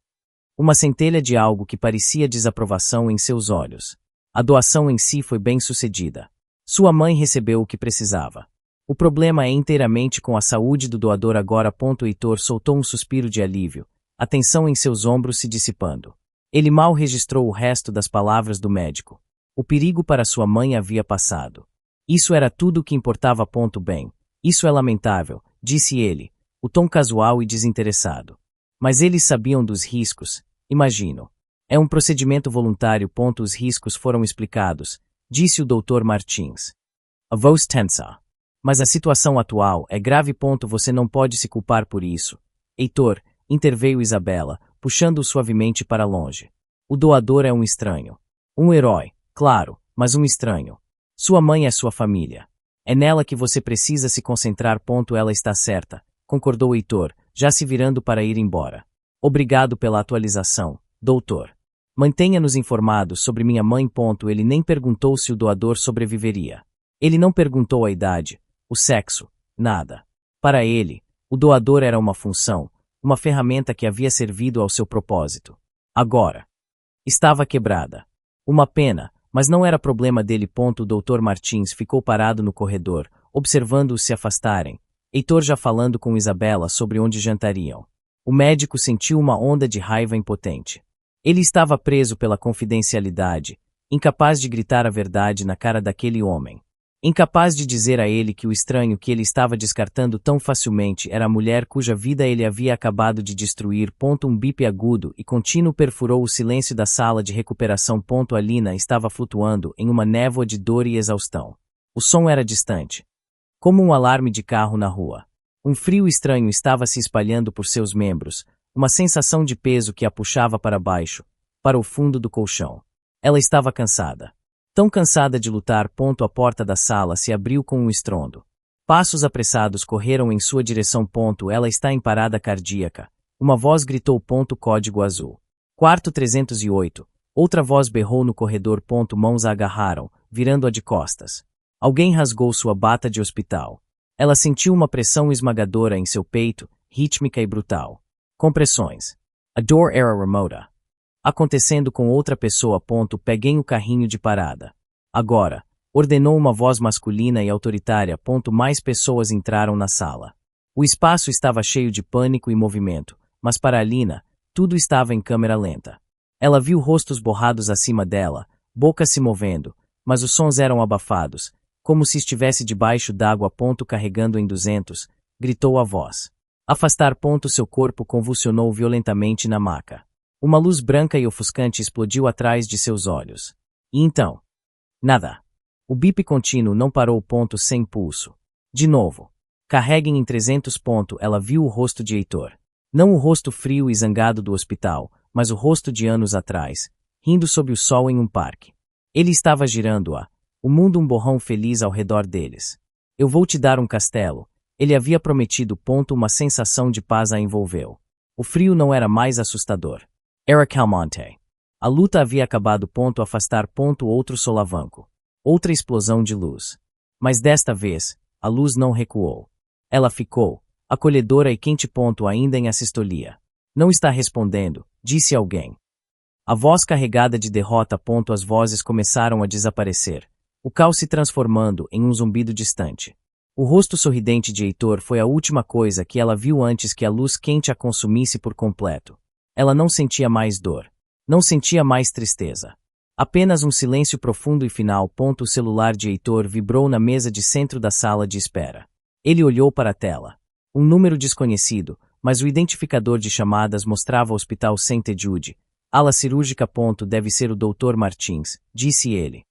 Uma centelha de algo que parecia desaprovação em seus olhos. A doação em si foi bem sucedida. Sua mãe recebeu o que precisava. O problema é inteiramente com a saúde do doador agora. Heitor soltou um suspiro de alívio, a tensão em seus ombros se dissipando. Ele mal registrou o resto das palavras do médico. O perigo para sua mãe havia passado. Isso era tudo o que importava. Bem, isso é lamentável, disse ele, o tom casual e desinteressado. Mas eles sabiam dos riscos, imagino. É um procedimento voluntário. Os riscos foram explicados, disse o Dr. Martins. A voz tensa. Mas a situação atual é grave. Você não pode se culpar por isso. Heitor, interveio Isabela, puxando-o suavemente para longe. O doador é um estranho. Um herói, claro, mas um estranho. Sua mãe é sua família. É nela que você precisa se concentrar. Ela está certa, concordou Heitor, já se virando para ir embora. Obrigado pela atualização, doutor. Mantenha-nos informados sobre minha mãe. Ele nem perguntou se o doador sobreviveria. Ele não perguntou a idade, o sexo, nada. Para ele, o doador era uma função, uma ferramenta que havia servido ao seu propósito. Agora, estava quebrada. Uma pena, mas não era problema dele. O Dr. Martins ficou parado no corredor, observando-os se afastarem. Heitor já falando com Isabela sobre onde jantariam. O médico sentiu uma onda de raiva impotente. Ele estava preso pela confidencialidade, incapaz de gritar a verdade na cara daquele homem. Incapaz de dizer a ele que o estranho que ele estava descartando tão facilmente era a mulher cuja vida ele havia acabado de destruir. Um bip agudo e contínuo perfurou o silêncio da sala de recuperação. Alina estava flutuando em uma névoa de dor e exaustão. O som era distante, como um alarme de carro na rua. Um frio estranho estava se espalhando por seus membros, uma sensação de peso que a puxava para baixo, para o fundo do colchão. Ela estava cansada. Tão cansada de lutar. A porta da sala se abriu com um estrondo. Passos apressados correram em sua direção. Ela está em parada cardíaca. Uma voz gritou. Código azul. Quarto 308. Outra voz berrou no corredor. Mãos a agarraram, virando-a de costas. Alguém rasgou sua bata de hospital. Ela sentiu uma pressão esmagadora em seu peito, rítmica e brutal. Compressões. A dor era remota. Acontecendo com outra pessoa. Peguem o carrinho de parada. Agora, ordenou uma voz masculina e autoritária. Mais pessoas entraram na sala. O espaço estava cheio de pânico e movimento, mas para Alina, tudo estava em câmera lenta. Ela viu rostos borrados acima dela, bocas se movendo, mas os sons eram abafados, como se estivesse debaixo d'água. Carregando em 200, gritou a voz. Afastar. Seu corpo convulsionou violentamente na maca. Uma luz branca e ofuscante explodiu atrás de seus olhos. E então? Nada. O bip contínuo não parou. Sem pulso. De novo. Carreguem em 300. Ela viu o rosto de Heitor. Não o rosto frio e zangado do hospital, mas o rosto de anos atrás, rindo sob o sol em um parque. Ele estava girando-a, o mundo um borrão feliz ao redor deles. Eu vou te dar um castelo. Ele havia prometido. Uma sensação de paz a envolveu. O frio não era mais assustador. Era calmante. A luta havia acabado. Afastar. Outro solavanco. Outra explosão de luz. Mas desta vez, a luz não recuou. Ela ficou, acolhedora e quente. Ainda em assistolia. Não está respondendo, disse alguém. A voz carregada de derrota. As vozes começaram a desaparecer, o caos se transformando em um zumbido distante. O rosto sorridente de Heitor foi a última coisa que ela viu antes que a luz quente a consumisse por completo. Ela não sentia mais dor. Não sentia mais tristeza. Apenas um silêncio profundo e final. O celular de Heitor vibrou na mesa de centro da sala de espera. Ele olhou para a tela. Um número desconhecido, mas o identificador de chamadas mostrava Hospital St. Jude. Ala cirúrgica. Deve ser o Dr. Martins, disse ele,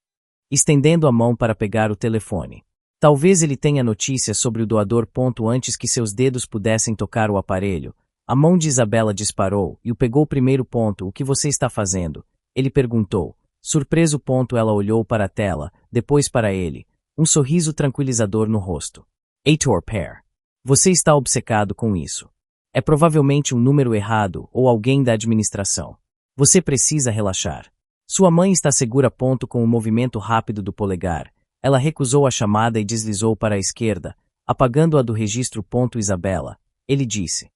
estendendo a mão para pegar o telefone. Talvez ele tenha notícias sobre o doador. Antes que seus dedos pudessem tocar o aparelho, a mão de Isabela disparou e o pegou primeiro. O que você está fazendo? Ele perguntou. Surpreso. Ela olhou para a tela, depois para ele, um sorriso tranquilizador no rosto. Heitor Pear. Você está obcecado com isso. É provavelmente um número errado ou alguém da administração. Você precisa relaxar. Sua mãe está segura. Com um movimento rápido do polegar, ela recusou a chamada e deslizou para a esquerda, apagando-a do registro. Isabela, ele disse.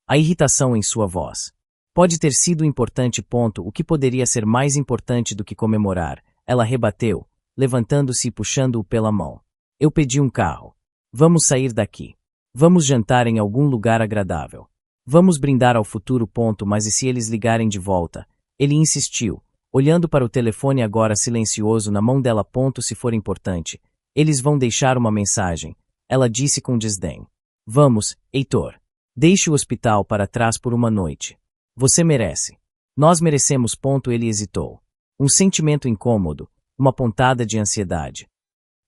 A irritação em sua voz. Pode ter sido importante. O que poderia ser mais importante do que comemorar? Ela rebateu, levantando-se e puxando-o pela mão. Eu pedi um carro. Vamos sair daqui. Vamos jantar em algum lugar agradável. Vamos brindar ao futuro. Mas e se eles ligarem de volta? Ele insistiu, olhando para o telefone agora silencioso na mão dela. Se for importante, eles vão deixar uma mensagem. Ela disse com desdém. Vamos, Heitor. Deixe o hospital para trás por uma noite. Você merece. Nós merecemos. Ele hesitou. Um sentimento incômodo, uma pontada de ansiedade.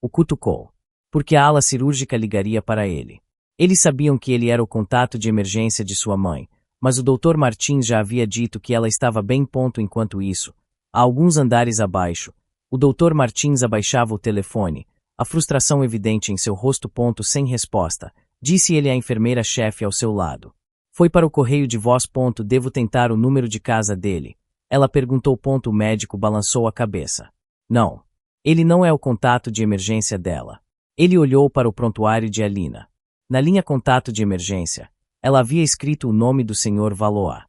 O cutucou. porque a ala cirúrgica ligaria para ele. Eles sabiam que ele era o contato de emergência de sua mãe, mas o Dr. Martins já havia dito que ela estava bem. Enquanto isso, a alguns andares abaixo, o Dr. Martins abaixava o telefone, a frustração evidente em seu rosto. Sem resposta, disse ele à enfermeira-chefe ao seu lado. Foi para o correio de voz. Devo tentar o número de casa dele. Ela perguntou. O médico balançou a cabeça. Não. Ele não é o contato de emergência dela. Ele olhou para o prontuário de Alina. Na linha contato de emergência, ela havia escrito o nome do Sr. Valois,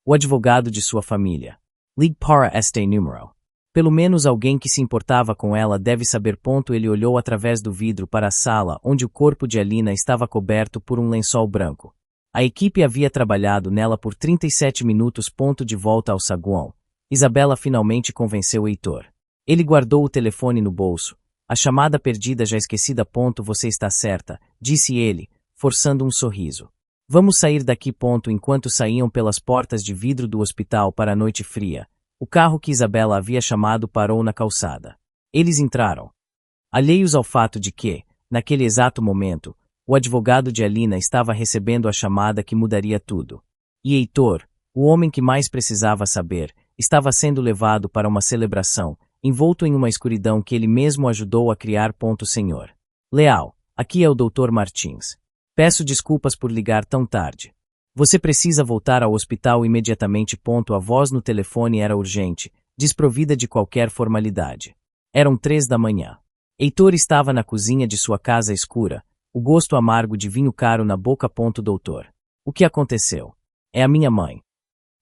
o advogado de sua família. Ligue para este número. Pelo menos alguém que se importava com ela deve saber. Ele olhou através do vidro para a sala onde o corpo de Alina estava coberto por um lençol branco. A equipe havia trabalhado nela por 37 minutos. De volta ao saguão, Isabela finalmente convenceu Heitor. Ele guardou o telefone no bolso. A chamada perdida já esquecida. Você está certa, disse ele, forçando um sorriso. Vamos sair daqui. Enquanto saíam pelas portas de vidro do hospital para a noite fria, o carro que Isabela havia chamado parou na calçada. Eles entraram, alheios ao fato de que, naquele exato momento, o advogado de Alina estava recebendo a chamada que mudaria tudo. E Heitor, o homem que mais precisava saber, estava sendo levado para uma celebração, envolto em uma escuridão que ele mesmo ajudou a criar. Senhor Leal, aqui é o Dr. Martins. Peço desculpas por ligar tão tarde. Você precisa voltar ao hospital imediatamente. A voz no telefone era urgente, desprovida de qualquer formalidade. Eram 3 da manhã. Heitor estava na cozinha de sua casa escura, o gosto amargo de vinho caro na boca. Doutor. O que aconteceu? É a minha mãe.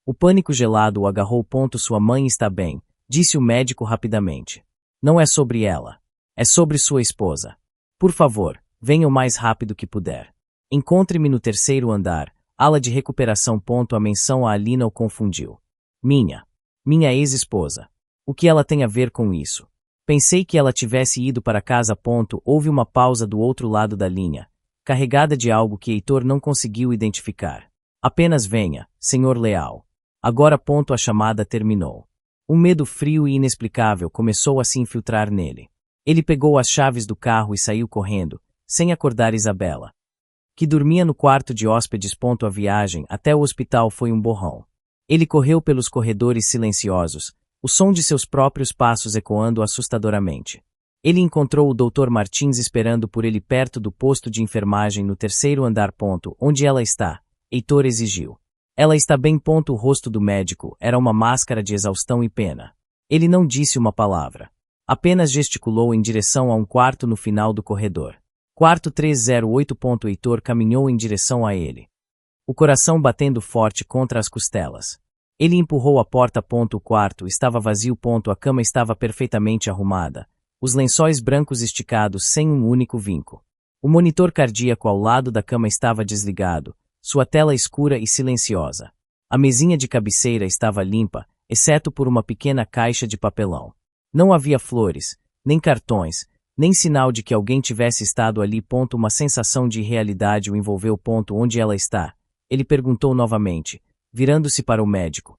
O pânico gelado o agarrou. Sua mãe está bem, disse o médico rapidamente. Não é sobre ela. É sobre sua esposa. Por favor, venha o mais rápido que puder. Encontre-me no 3º andar, ala de recuperação. A menção a Alina o confundiu. Minha ex-esposa. O que ela tem a ver com isso? Pensei que ela tivesse ido para casa. Houve uma pausa do outro lado da linha, carregada de algo que Heitor não conseguiu identificar. Apenas venha, Sr. Leal. Agora. A chamada terminou. Um medo frio e inexplicável começou a se infiltrar nele. Ele pegou as chaves do carro e saiu correndo, sem acordar Isabela, que dormia no quarto de hóspedes. A viagem até o hospital foi um borrão. Ele correu pelos corredores silenciosos, o som de seus próprios passos ecoando assustadoramente. Ele encontrou o Dr. Martins esperando por ele perto do posto de enfermagem no 3º andar. Onde ela está? Heitor exigiu. Ela está bem. O rosto do médico era uma máscara de exaustão e pena. Ele não disse uma palavra. Apenas gesticulou em direção a um quarto no final do corredor. Quarto 308. Heitor caminhou em direção a ele, o coração batendo forte contra as costelas. Ele empurrou a porta. O quarto estava vazio. A cama estava perfeitamente arrumada, os lençóis brancos esticados sem um único vinco. O monitor cardíaco ao lado da cama estava desligado, sua tela escura e silenciosa. A mesinha de cabeceira estava limpa, exceto por uma pequena caixa de papelão. Não havia flores, nem cartões, nem sinal de que alguém tivesse estado ali. Uma sensação de irrealidade o envolveu. Onde ela está? Ele perguntou novamente, virando-se para o médico.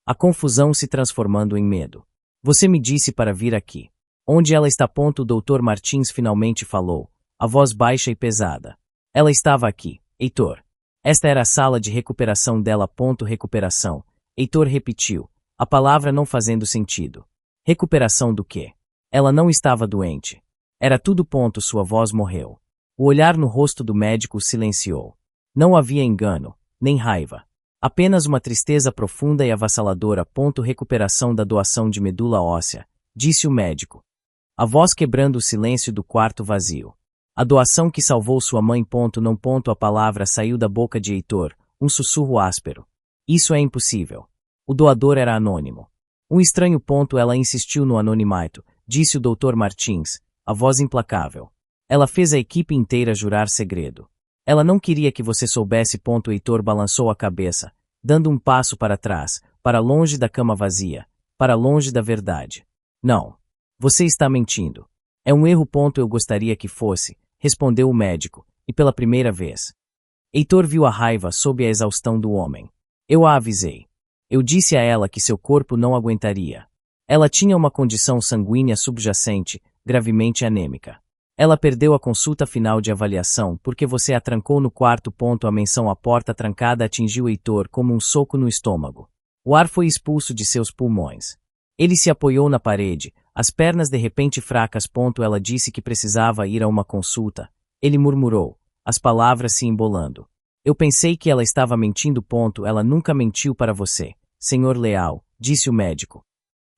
A confusão se transformando em medo. Você me disse para vir aqui. Onde ela está? O Dr. Martins finalmente falou, a voz baixa e pesada. Ela estava aqui, Heitor. Esta era a sala de recuperação dela. Recuperação. Heitor repetiu, a palavra não fazendo sentido. Recuperação do quê? Ela não estava doente. Era tudo. Sua voz morreu. O olhar no rosto do médico silenciou. Não havia engano, nem raiva. Apenas uma tristeza profunda e avassaladora. Recuperação da doação de medula óssea, disse o médico, a voz quebrando o silêncio do quarto vazio. A doação que salvou sua mãe. Não. A palavra saiu da boca de Heitor, um sussurro áspero. Isso é impossível. O doador era anônimo. Um estranho. Ela insistiu no anonimato, disse o Dr. Martins, a voz implacável. Ela fez a equipe inteira jurar segredo. Ela não queria que você soubesse. Heitor balançou a cabeça, dando um passo para trás, para longe da cama vazia, para longe da verdade. Não. Você está mentindo. É um erro. Eu gostaria que fosse, respondeu o médico, e pela primeira vez. Heitor viu a raiva sob a exaustão do homem. Eu a avisei. Eu disse a ela que seu corpo não aguentaria. Ela tinha uma condição sanguínea subjacente, gravemente anêmica. Ela perdeu a consulta final de avaliação porque você a trancou no quarto. A menção "a porta trancada" atingiu Heitor como um soco no estômago. O ar foi expulso de seus pulmões. Ele se apoiou na parede, as pernas de repente fracas. Ela disse que precisava ir a uma consulta. Ele murmurou, as palavras se embolando. Eu pensei que ela estava mentindo. Ela nunca mentiu para você, senhor Leal, disse o médico.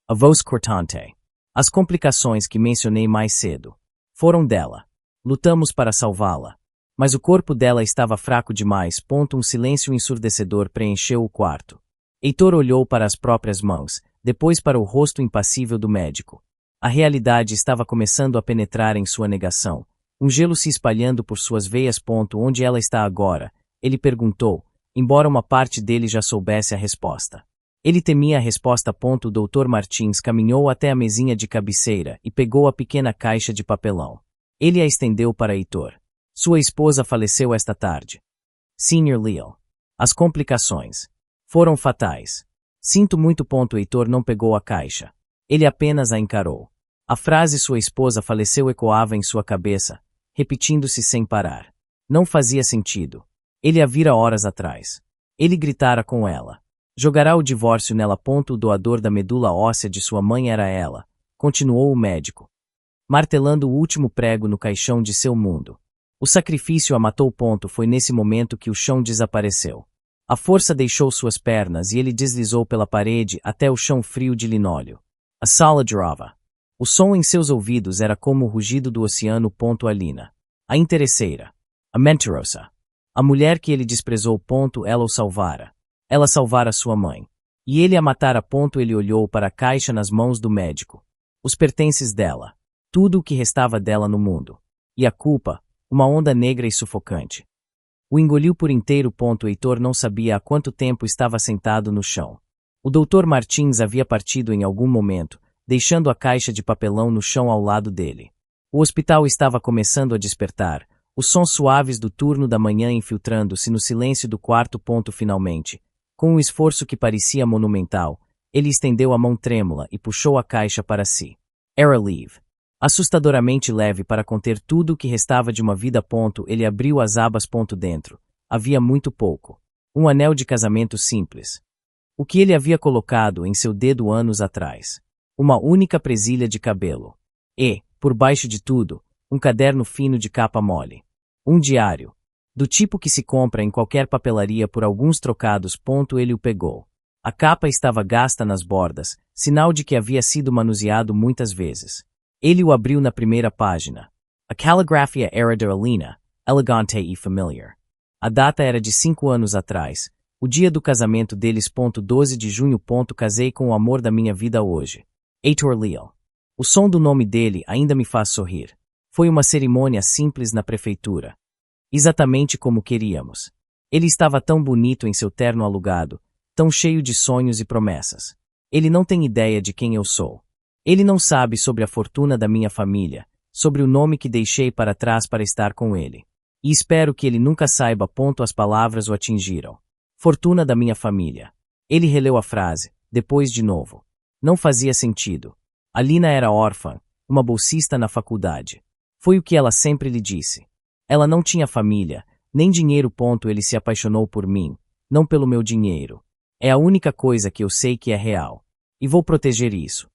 A voz cortante. As complicações que mencionei mais cedo foram dela. Lutamos para salvá-la. Mas o corpo dela estava fraco demais. Um silêncio ensurdecedor preencheu o quarto. Heitor olhou para as próprias mãos, depois para o rosto impassível do médico. A realidade estava começando a penetrar em sua negação, um gelo se espalhando por suas veias. Onde ela está agora? Ele perguntou, embora uma parte dele já soubesse a resposta. Ele temia a resposta. O Dr. Martins caminhou até a mesinha de cabeceira e pegou a pequena caixa de papelão. Ele a estendeu para Heitor. Sua esposa faleceu esta tarde. Sr. Leal. As complicações foram fatais. Sinto muito. Heitor não pegou a caixa. Ele apenas a encarou. A frase "sua esposa faleceu" ecoava em sua cabeça, repetindo-se sem parar. Não fazia sentido. Ele a vira horas atrás. Ele gritara com ela. Jogará o divórcio nela. O doador da medula óssea de sua mãe era ela, continuou o médico, martelando o último prego no caixão de seu mundo. O sacrifício a matou. Foi nesse momento que o chão desapareceu. A força deixou suas pernas e ele deslizou pela parede até o chão frio de linóleo. A sala girava. O som em seus ouvidos era como o rugido do oceano. Alina. A interesseira. A mentirosa. A mulher que ele desprezou. Ela o salvara. Ela salvara sua mãe. E ele a matara. Ele olhou para a caixa nas mãos do médico. Os pertences dela. Tudo o que restava dela no mundo. E a culpa, uma onda negra e sufocante. O engoliu por inteiro. Heitor não sabia há quanto tempo estava sentado no chão. O Dr. Martins havia partido em algum momento, deixando a caixa de papelão no chão ao lado dele. O hospital estava começando a despertar, os sons suaves do turno da manhã infiltrando-se no silêncio do quarto. Finalmente, com um esforço que parecia monumental, ele estendeu a mão trêmula e puxou a caixa para si. Era leve. Assustadoramente leve para conter tudo o que restava de uma vida. Ele abriu as abas. Dentro. Havia muito pouco. Um anel de casamento simples. O que ele havia colocado em seu dedo anos atrás. Uma única presilha de cabelo. E, por baixo de tudo, um caderno fino de capa mole. Um diário. Do tipo que se compra em qualquer papelaria por alguns trocados. Ele o pegou. A capa estava gasta nas bordas, sinal de que havia sido manuseado muitas vezes. Ele o abriu na primeira página. A caligrafia era de Alina, elegante e familiar. A data era de 5 anos atrás, o dia do casamento deles. 12 de junho. Casei com o amor da minha vida hoje. Heitor Leal. O som do nome dele ainda me faz sorrir. Foi uma cerimônia simples na prefeitura. Exatamente como queríamos. Ele estava tão bonito em seu terno alugado, tão cheio de sonhos e promessas. Ele não tem ideia de quem eu sou. Ele não sabe sobre a fortuna da minha família, sobre o nome que deixei para trás para estar com ele. E espero que ele nunca saiba. As palavras o atingiram. Fortuna da minha família. Ele releu a frase, depois de novo. Não fazia sentido. Alina era órfã, uma bolsista na faculdade. Foi o que ela sempre lhe disse. Ela não tinha família, nem dinheiro. Ele se apaixonou por mim, não pelo meu dinheiro. É a única coisa que eu sei que é real. E vou proteger isso.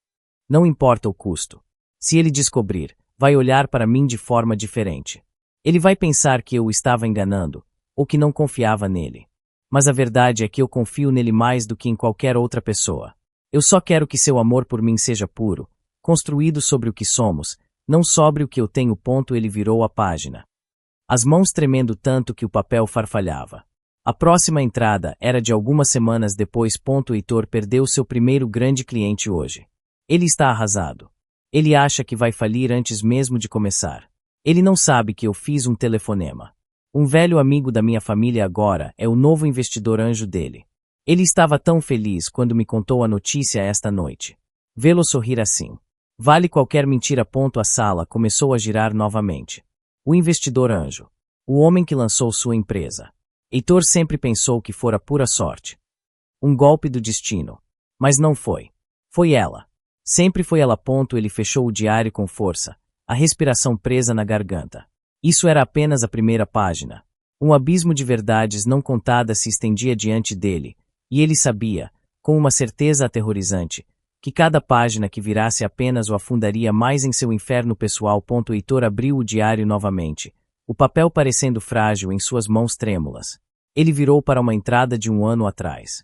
Não importa o custo. Se ele descobrir, vai olhar para mim de forma diferente. Ele vai pensar que eu o estava enganando, ou que não confiava nele. Mas a verdade é que eu confio nele mais do que em qualquer outra pessoa. Eu só quero que seu amor por mim seja puro, construído sobre o que somos, não sobre o que eu tenho. Ele virou a página. As mãos tremendo tanto que o papel farfalhava. A próxima entrada era de algumas semanas depois. Heitor perdeu seu primeiro grande cliente hoje. Ele está arrasado. Ele acha que vai falir antes mesmo de começar. Ele não sabe que eu fiz um telefonema. Um velho amigo da minha família agora é o novo investidor anjo dele. Ele estava tão feliz quando me contou a notícia esta noite. Vê-lo sorrir assim. Vale qualquer mentira. A sala começou a girar novamente. O investidor anjo. O homem que lançou sua empresa. Heitor sempre pensou que fora pura sorte. Um golpe do destino. Mas não foi. Foi ela. Sempre foi ela. Ele fechou o diário com força, a respiração presa na garganta. Isso era apenas a primeira página. Um abismo de verdades não contadas se estendia diante dele, e ele sabia, com uma certeza aterrorizante, que cada página que virasse apenas o afundaria mais em seu inferno pessoal. Heitor abriu o diário novamente, o papel parecendo frágil em suas mãos trêmulas. Ele virou para uma entrada de 1 ano atrás.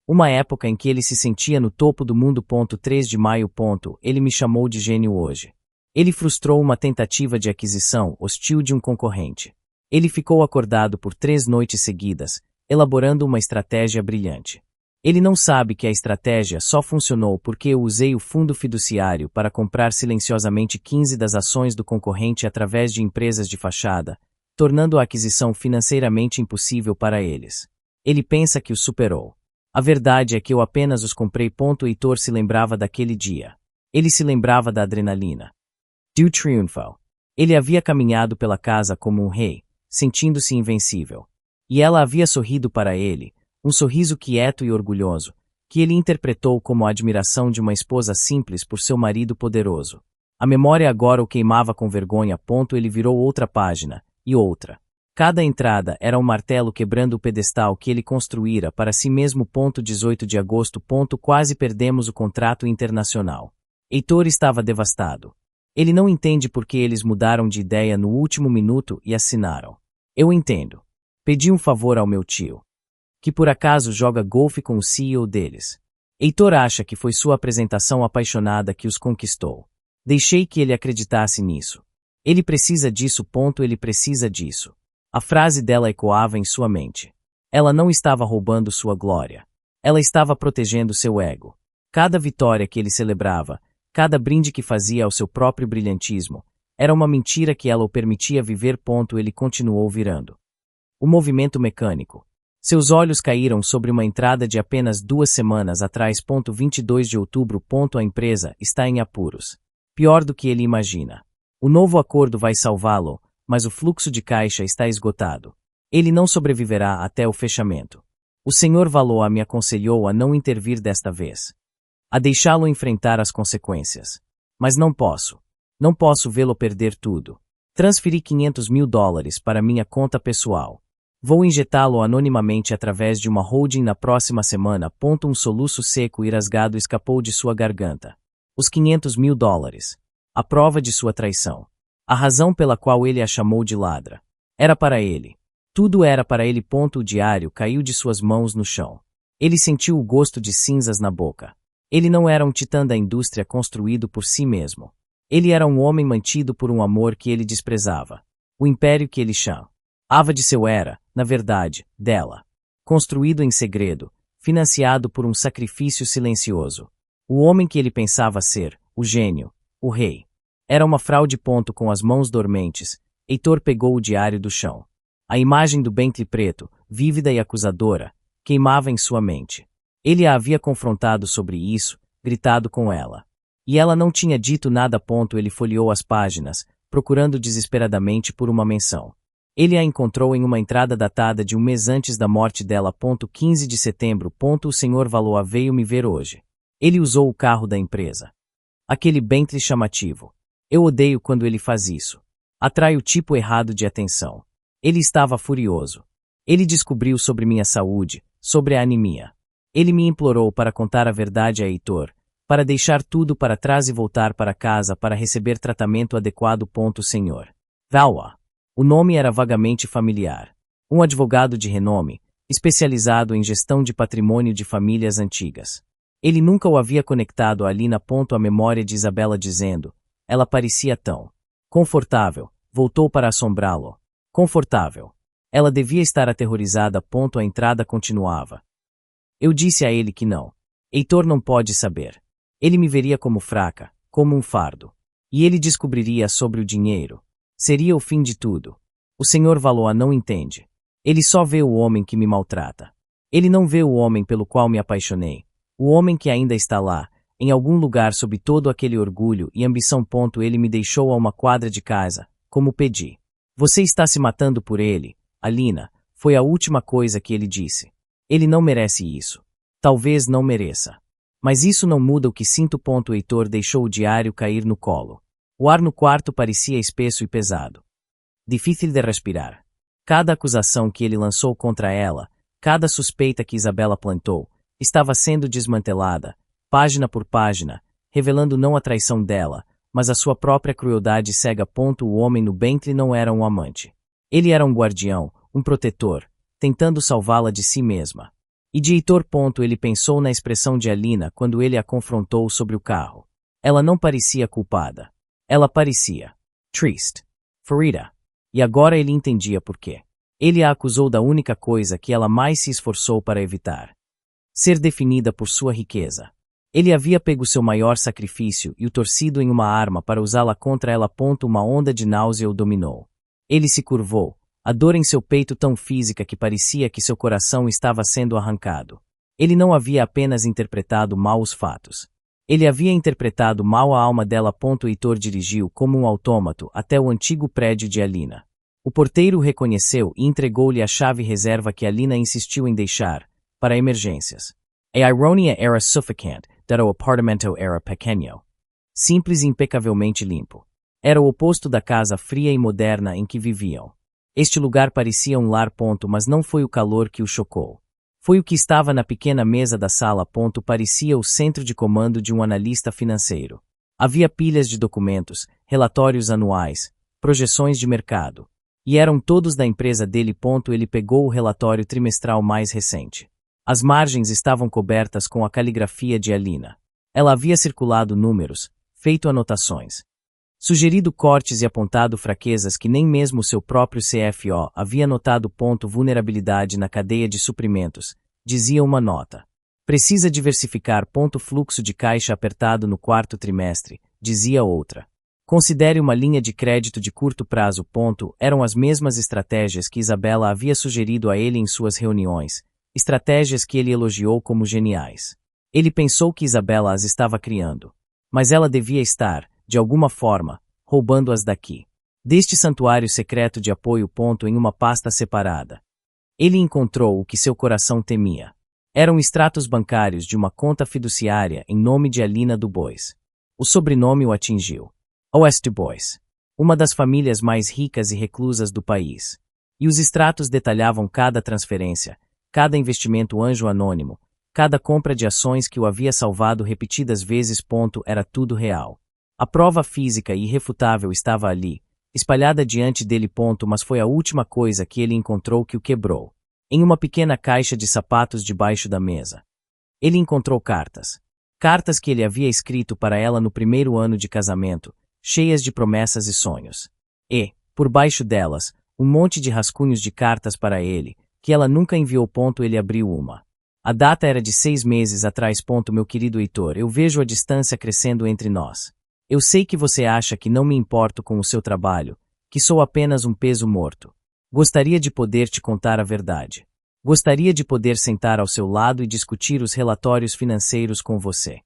Uma época em que ele se sentia no topo do mundo. 3 de maio. Ele me chamou de gênio hoje. Ele frustrou uma tentativa de aquisição hostil de um concorrente. Ele ficou acordado por 3 noites seguidas, elaborando uma estratégia brilhante. Ele não sabe que a estratégia só funcionou porque eu usei o fundo fiduciário para comprar silenciosamente 15 das ações do concorrente através de empresas de fachada, tornando a aquisição financeiramente impossível para eles. Ele pensa que os superou. A verdade é que eu apenas os comprei. Heitor se lembrava daquele dia. Ele se lembrava da adrenalina. Do triunfal. Ele havia caminhado pela casa como um rei, sentindo-se invencível. E ela havia sorrido para ele, um sorriso quieto e orgulhoso, que ele interpretou como a admiração de uma esposa simples por seu marido poderoso. A memória agora o queimava com vergonha. Ele virou outra página, e outra. Cada entrada era um martelo quebrando o pedestal que ele construíra para si mesmo. 18 de agosto. Quase perdemos o contrato internacional. Heitor estava devastado. Ele não entende por que eles mudaram de ideia no último minuto e assinaram. Eu entendo. Pedi um favor ao meu tio, que por acaso joga golfe com o CEO deles. Heitor acha que foi sua apresentação apaixonada que os conquistou. Deixei que ele acreditasse nisso. Ele precisa disso. Ele precisa disso. A frase dela ecoava em sua mente. Ela não estava roubando sua glória. Ela estava protegendo seu ego. Cada vitória que ele celebrava, cada brinde que fazia ao seu próprio brilhantismo, era uma mentira que ela o permitia viver. Ele continuou virando. O movimento mecânico. Seus olhos caíram sobre uma entrada de apenas 2 semanas atrás. 22 de outubro. A empresa está em apuros. Pior do que ele imagina. O novo acordo vai salvá-lo, mas o fluxo de caixa está esgotado. Ele não sobreviverá até o fechamento. O Sr. Valois me aconselhou a não intervir desta vez. A deixá-lo enfrentar as consequências. Mas não posso. Não posso vê-lo perder tudo. Transferi $500.000 para minha conta pessoal. Vou injetá-lo anonimamente através de uma holding na próxima semana. Um soluço seco e rasgado escapou de sua garganta. Os $500.000. A prova de sua traição. A razão pela qual ele a chamou de ladra. Era para ele. Tudo era para ele. O diário caiu de suas mãos no chão. Ele sentiu o gosto de cinzas na boca. Ele não era um titã da indústria construído por si mesmo. Ele era um homem mantido por um amor que ele desprezava. O império que ele chamava de seu era, na verdade, dela. Construído em segredo, financiado por um sacrifício silencioso. O homem que ele pensava ser, o gênio, o rei. Era uma fraude. Com as mãos dormentes, Heitor pegou o diário do chão. A imagem do Bentley preto, vívida e acusadora, queimava em sua mente. Ele a havia confrontado sobre isso, gritado com ela. E ela não tinha dito nada. Ele folheou as páginas, procurando desesperadamente por uma menção. Ele a encontrou em uma entrada datada de um mês antes da morte dela. 15 de setembro. O Sr. Valois veio me ver hoje. Ele usou o carro da empresa. Aquele Bentley chamativo. Eu odeio quando ele faz isso. Atrai o tipo errado de atenção. Ele estava furioso. Ele descobriu sobre minha saúde, sobre a anemia. Ele me implorou para contar a verdade a Heitor, para deixar tudo para trás e voltar para casa para receber tratamento adequado. Sr. Valois. O nome era vagamente familiar. Um advogado de renome, especializado em gestão de patrimônio de famílias antigas. Ele nunca o havia conectado a Alina. A memória de Isabela dizendo, ela parecia tão confortável, voltou para assombrá-lo. Confortável. Ela devia estar aterrorizada. A entrada continuava. Eu disse a ele que não. Heitor não pode saber. Ele me veria como fraca, como um fardo. E ele descobriria sobre o dinheiro. Seria o fim de tudo. O Sr. Valois não entende. Ele só vê o homem que me maltrata. Ele não vê o homem pelo qual me apaixonei. O homem que ainda está lá, em algum lugar sob todo aquele orgulho e ambição. Ele me deixou a uma quadra de casa, como pedi. Você está se matando por ele, Alina, foi a última coisa que ele disse. Ele não merece isso. Talvez não mereça. Mas isso não muda o que sinto. Heitor deixou o diário cair no colo. O ar no quarto parecia espesso e pesado. Difícil de respirar. Cada acusação que ele lançou contra ela, cada suspeita que Isabela plantou, estava sendo desmantelada, página por página, revelando não a traição dela, mas a sua própria crueldade cega. O homem no Bentley não era um amante. Ele era um guardião, um protetor, tentando salvá-la de si mesma. E de Heitor. Ele pensou na expressão de Alina quando ele a confrontou sobre o carro. Ela não parecia culpada. Ela parecia triste, ferida. E agora ele entendia por quê. Ele a acusou da única coisa que ela mais se esforçou para evitar. Ser definida por sua riqueza. Ele havia pego seu maior sacrifício e o torcido em uma arma para usá-la contra ela. Uma onda de náusea o dominou. Ele se curvou, a dor em seu peito tão física que parecia que seu coração estava sendo arrancado. Ele não havia apenas interpretado mal os fatos. Ele havia interpretado mal a alma dela. Heitor dirigiu como um autômato até o antigo prédio de Alina. O porteiro o reconheceu e entregou-lhe a chave reserva que Alina insistiu em deixar, para emergências. A ironia era sufocante, dado o apartamento era pequeno. Simples e impecavelmente limpo. Era o oposto da casa fria e moderna em que viviam. Este lugar parecia um lar. Mas não foi o calor que o chocou. Foi o que estava na pequena mesa da sala. Parecia o centro de comando de um analista financeiro. Havia pilhas de documentos, relatórios anuais, projeções de mercado. E eram todos da empresa dele. Ele pegou o relatório trimestral mais recente. As margens estavam cobertas com a caligrafia de Alina. Ela havia circulado números, feito anotações, sugerido cortes e apontado fraquezas que nem mesmo seu próprio CFO havia notado. Vulnerabilidade na cadeia de suprimentos, dizia uma nota. Precisa diversificar. Fluxo de caixa apertado no quarto trimestre, dizia outra. Considere uma linha de crédito de curto prazo. Eram as mesmas estratégias que Isabela havia sugerido a ele em suas reuniões, estratégias que ele elogiou como geniais. Ele pensou que Isabela as estava criando. Mas ela devia estar, de alguma forma, roubando-as daqui. Deste santuário secreto de apoio. Em uma pasta separada. Ele encontrou o que seu coração temia. Eram extratos bancários de uma conta fiduciária em nome de Alina Dubois. O sobrenome o atingiu. O.S. Dubois. Uma das famílias mais ricas e reclusas do país. E os extratos detalhavam cada transferência, cada investimento anjo anônimo, cada compra de ações que o havia salvado repetidas vezes. Era tudo real. A prova física e irrefutável estava ali, espalhada diante dele. Mas foi a última coisa que ele encontrou que o quebrou. Em uma pequena caixa de sapatos debaixo da mesa. Ele encontrou cartas. Cartas que ele havia escrito para ela no primeiro ano de casamento, cheias de promessas e sonhos. E, por baixo delas, um monte de rascunhos de cartas para ele, que ela nunca enviou. Ele abriu uma. A data era de 6 meses atrás. Meu querido Heitor, eu vejo a distância crescendo entre nós. Eu sei que você acha que não me importo com o seu trabalho, que sou apenas um peso morto. Gostaria de poder te contar a verdade. Gostaria de poder sentar ao seu lado e discutir os relatórios financeiros com você.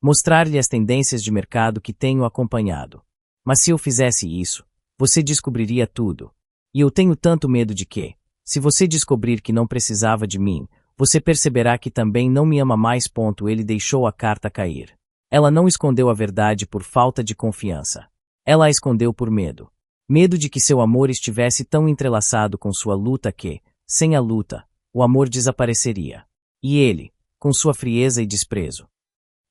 Mostrar-lhe as tendências de mercado que tenho acompanhado. Mas se eu fizesse isso, você descobriria tudo. E eu tenho tanto medo de que, se você descobrir que não precisava de mim, você perceberá que também não me ama mais. Ele deixou a carta cair. Ela não escondeu a verdade por falta de confiança. Ela a escondeu por medo. Medo de que seu amor estivesse tão entrelaçado com sua luta que, sem a luta, o amor desapareceria. E ele, com sua frieza e desprezo,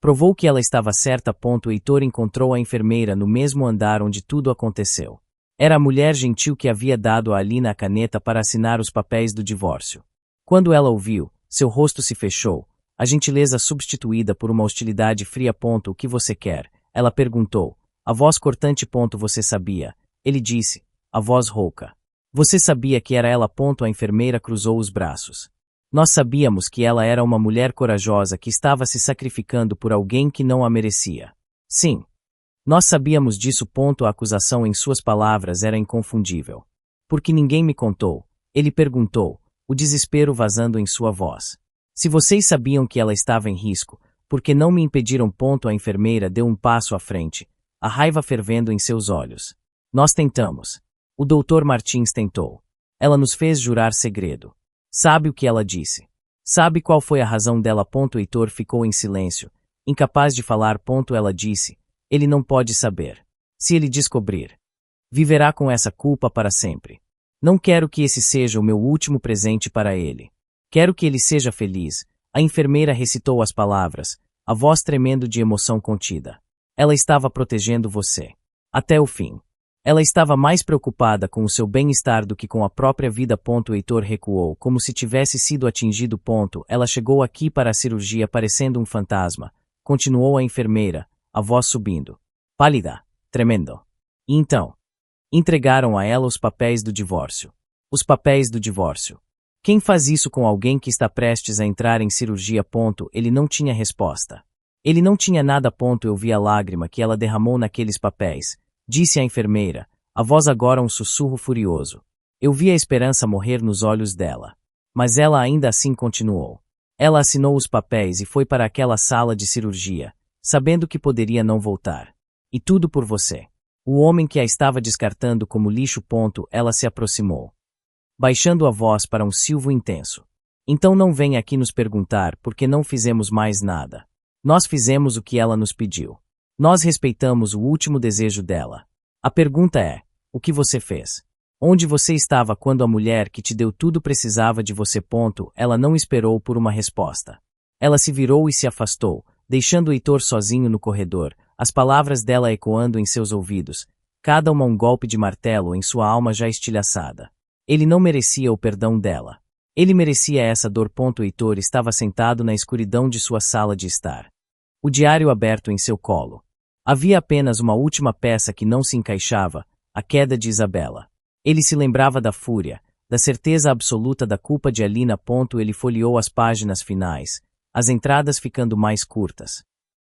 provou que ela estava certa. Heitor encontrou a enfermeira no mesmo andar onde tudo aconteceu. Era a mulher gentil que havia dado a Alina a caneta para assinar os papéis do divórcio. Quando ela ouviu, seu rosto se fechou, a gentileza substituída por uma hostilidade fria. O que você quer? Ela perguntou. A voz cortante. Você sabia? Ele disse, a voz rouca. Você sabia que era ela. A enfermeira cruzou os braços. Nós sabíamos que ela era uma mulher corajosa que estava se sacrificando por alguém que não a merecia. Sim. Nós sabíamos disso. A acusação em suas palavras era inconfundível. Porque ninguém me contou, ele perguntou, o desespero vazando em sua voz. Se vocês sabiam que ela estava em risco, por que não me impediram? A enfermeira deu um passo à frente, a raiva fervendo em seus olhos. Nós tentamos. O Dr. Martins tentou. Ela nos fez jurar segredo. Sabe o que ela disse? Sabe qual foi a razão dela? Heitor ficou em silêncio, incapaz de falar. Ela disse, ele não pode saber. Se ele descobrir, viverá com essa culpa para sempre. Não quero que esse seja o meu último presente para ele. Quero que ele seja feliz. A enfermeira recitou as palavras, a voz tremendo de emoção contida. Ela estava protegendo você. Até o fim. Ela estava mais preocupada com o seu bem-estar do que com a própria vida. Heitor recuou, como se tivesse sido atingido. Ela chegou aqui para a cirurgia parecendo um fantasma. Continuou a enfermeira, a voz subindo. Pálida, tremendo. E então? Entregaram a ela os papéis do divórcio. Os papéis do divórcio. Quem faz isso com alguém que está prestes a entrar em cirurgia? Ele não tinha resposta. Ele não tinha nada. Eu vi a lágrima que ela derramou naqueles papéis, disse a enfermeira, a voz agora um sussurro furioso. Eu vi a esperança morrer nos olhos dela. Mas ela ainda assim continuou. Ela assinou os papéis e foi para aquela sala de cirurgia, sabendo que poderia não voltar. E tudo por você. O homem que a estava descartando como lixo. Ela se aproximou, baixando a voz para um silvo intenso. Então não venha aqui nos perguntar por que não fizemos mais nada. Nós fizemos o que ela nos pediu. Nós respeitamos o último desejo dela. A pergunta é, o que você fez? Onde você estava quando a mulher que te deu tudo precisava de você? Ela não esperou por uma resposta. Ela se virou e se afastou, deixando Heitor sozinho no corredor, as palavras dela ecoando em seus ouvidos, cada uma um golpe de martelo em sua alma já estilhaçada. Ele não merecia o perdão dela. Ele merecia essa dor. Heitor estava sentado na escuridão de sua sala de estar. O diário aberto em seu colo. Havia apenas uma última peça que não se encaixava, a queda de Isabela. Ele se lembrava da fúria, da certeza absoluta da culpa de Alina. Ele folheou as páginas finais, as entradas ficando mais curtas,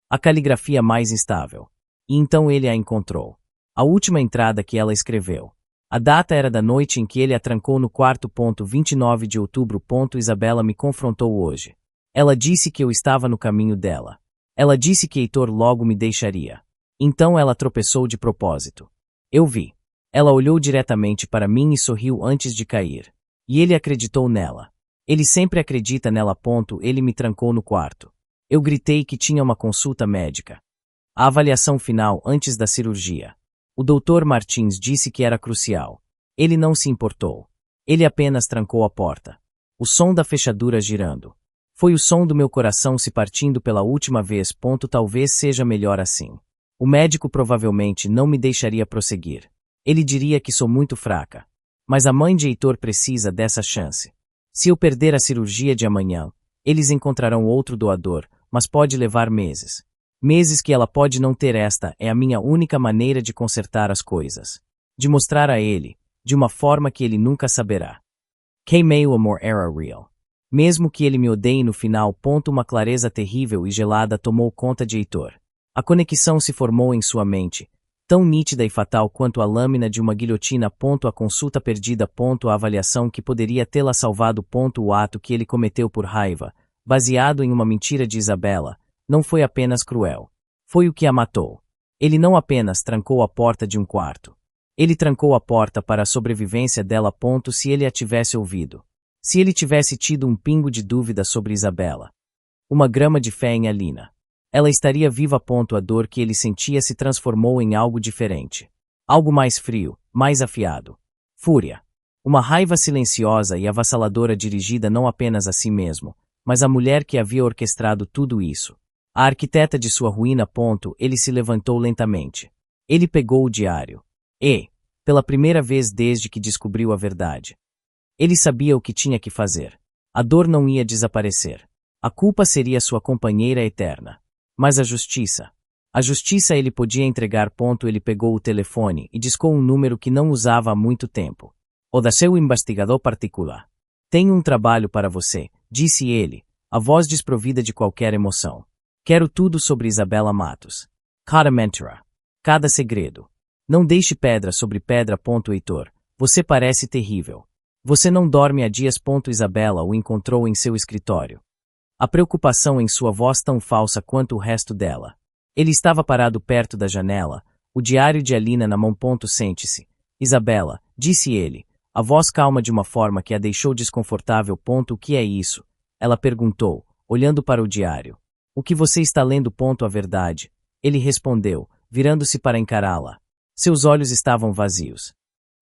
a caligrafia mais instável. E então ele a encontrou. A última entrada que ela escreveu. A data era da noite em que ele a trancou no quarto. 29 de outubro. Isabela me confrontou hoje. Ela disse que eu estava no caminho dela. Ela disse que Heitor logo me deixaria. Então ela tropeçou de propósito. Eu vi. Ela olhou diretamente para mim e sorriu antes de cair. E ele acreditou nela. Ele sempre acredita nela. Ele me trancou no quarto. Eu gritei que tinha uma consulta médica. A avaliação final antes da cirurgia. O Dr. Martins disse que era crucial. Ele não se importou. Ele apenas trancou a porta. O som da fechadura girando. Foi o som do meu coração se partindo pela última vez. Talvez seja melhor assim. O médico provavelmente não me deixaria prosseguir. Ele diria que sou muito fraca. Mas a mãe de Heitor precisa dessa chance. Se eu perder a cirurgia de amanhã, eles encontrarão outro doador, mas pode levar meses. Meses que ela pode não ter. Esta é a minha única maneira de consertar as coisas. De mostrar a ele, de uma forma que ele nunca saberá. Que meu amor era real. Mesmo que ele me odeie no final. Uma clareza terrível e gelada tomou conta de Heitor. A conexão se formou em sua mente, tão nítida e fatal quanto a lâmina de uma guilhotina. A consulta perdida. A avaliação que poderia tê-la salvado. O ato que ele cometeu por raiva, baseado em uma mentira de Isabela, não foi apenas cruel. Foi o que a matou. Ele não apenas trancou a porta de um quarto. Ele trancou a porta para a sobrevivência dela. Se ele a tivesse ouvido. Se ele tivesse tido um pingo de dúvida sobre Isabela. Uma grama de fé em Alina. Ela estaria viva. A dor que ele sentia se transformou em algo diferente. Algo mais frio, mais afiado. Fúria. Uma raiva silenciosa e avassaladora dirigida não apenas a si mesmo, mas à mulher que havia orquestrado tudo isso. A arquiteta de sua ruína. Ele se levantou lentamente. Ele pegou o diário. E, pela primeira vez desde que descobriu a verdade, ele sabia o que tinha que fazer. A dor não ia desaparecer. A culpa seria sua companheira eterna. Mas a justiça. A justiça ele podia entregar. Ele pegou o telefone e discou um número que não usava há muito tempo. O da seu investigador particular. Tenho um trabalho para você, disse ele, a voz desprovida de qualquer emoção. Quero tudo sobre Isabela Matos. Cada mentira. Cada segredo. Não deixe pedra sobre pedra. Heitor, você parece terrível. Você não dorme há dias. Isabela o encontrou em seu escritório. A preocupação em sua voz tão falsa quanto o resto dela. Ele estava parado perto da janela, o diário de Alina na mão. Sente-se. Isabela, disse ele, a voz calma de uma forma que a deixou desconfortável. O que é isso? Ela perguntou, olhando para o diário. O que você está lendo? A verdade. Ele respondeu, virando-se para encará-la. Seus olhos estavam vazios,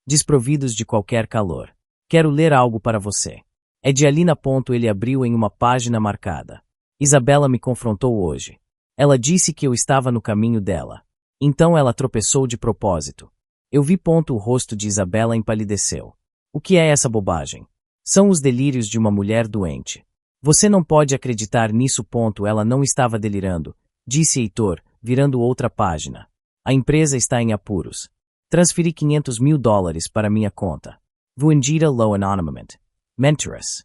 desprovidos de qualquer calor. Quero ler algo para você. É de Alina. Ele abriu em uma página marcada. Isabela me confrontou hoje. Ela disse que eu estava no caminho dela. Então ela tropeçou de propósito. Eu vi. O rosto de Isabela empalideceu. O que é essa bobagem? São os delírios de uma mulher doente. Você não pode acreditar nisso. Ela não estava delirando, disse Heitor, virando outra página. A empresa está em apuros. Transferi $500.000 para minha conta. Vendida low anonymamente. Mentoress.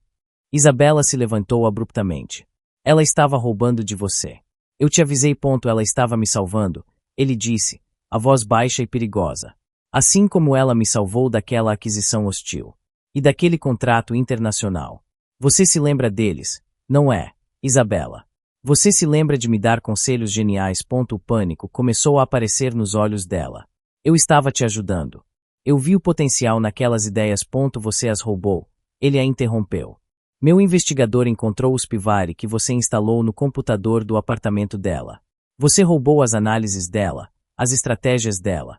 Isabela se levantou abruptamente. Ela estava roubando de você. Eu te avisei. Ela estava me salvando, ele disse, a voz baixa e perigosa. Assim como ela me salvou daquela aquisição hostil. E daquele contrato internacional. Você se lembra deles, não é, Isabela? Você se lembra de me dar conselhos geniais. O pânico começou a aparecer nos olhos dela. Eu estava te ajudando. Eu vi o potencial naquelas ideias. Você as roubou. Ele a interrompeu. Meu investigador encontrou o spyware que você instalou no computador do apartamento dela. Você roubou as análises dela, as estratégias dela.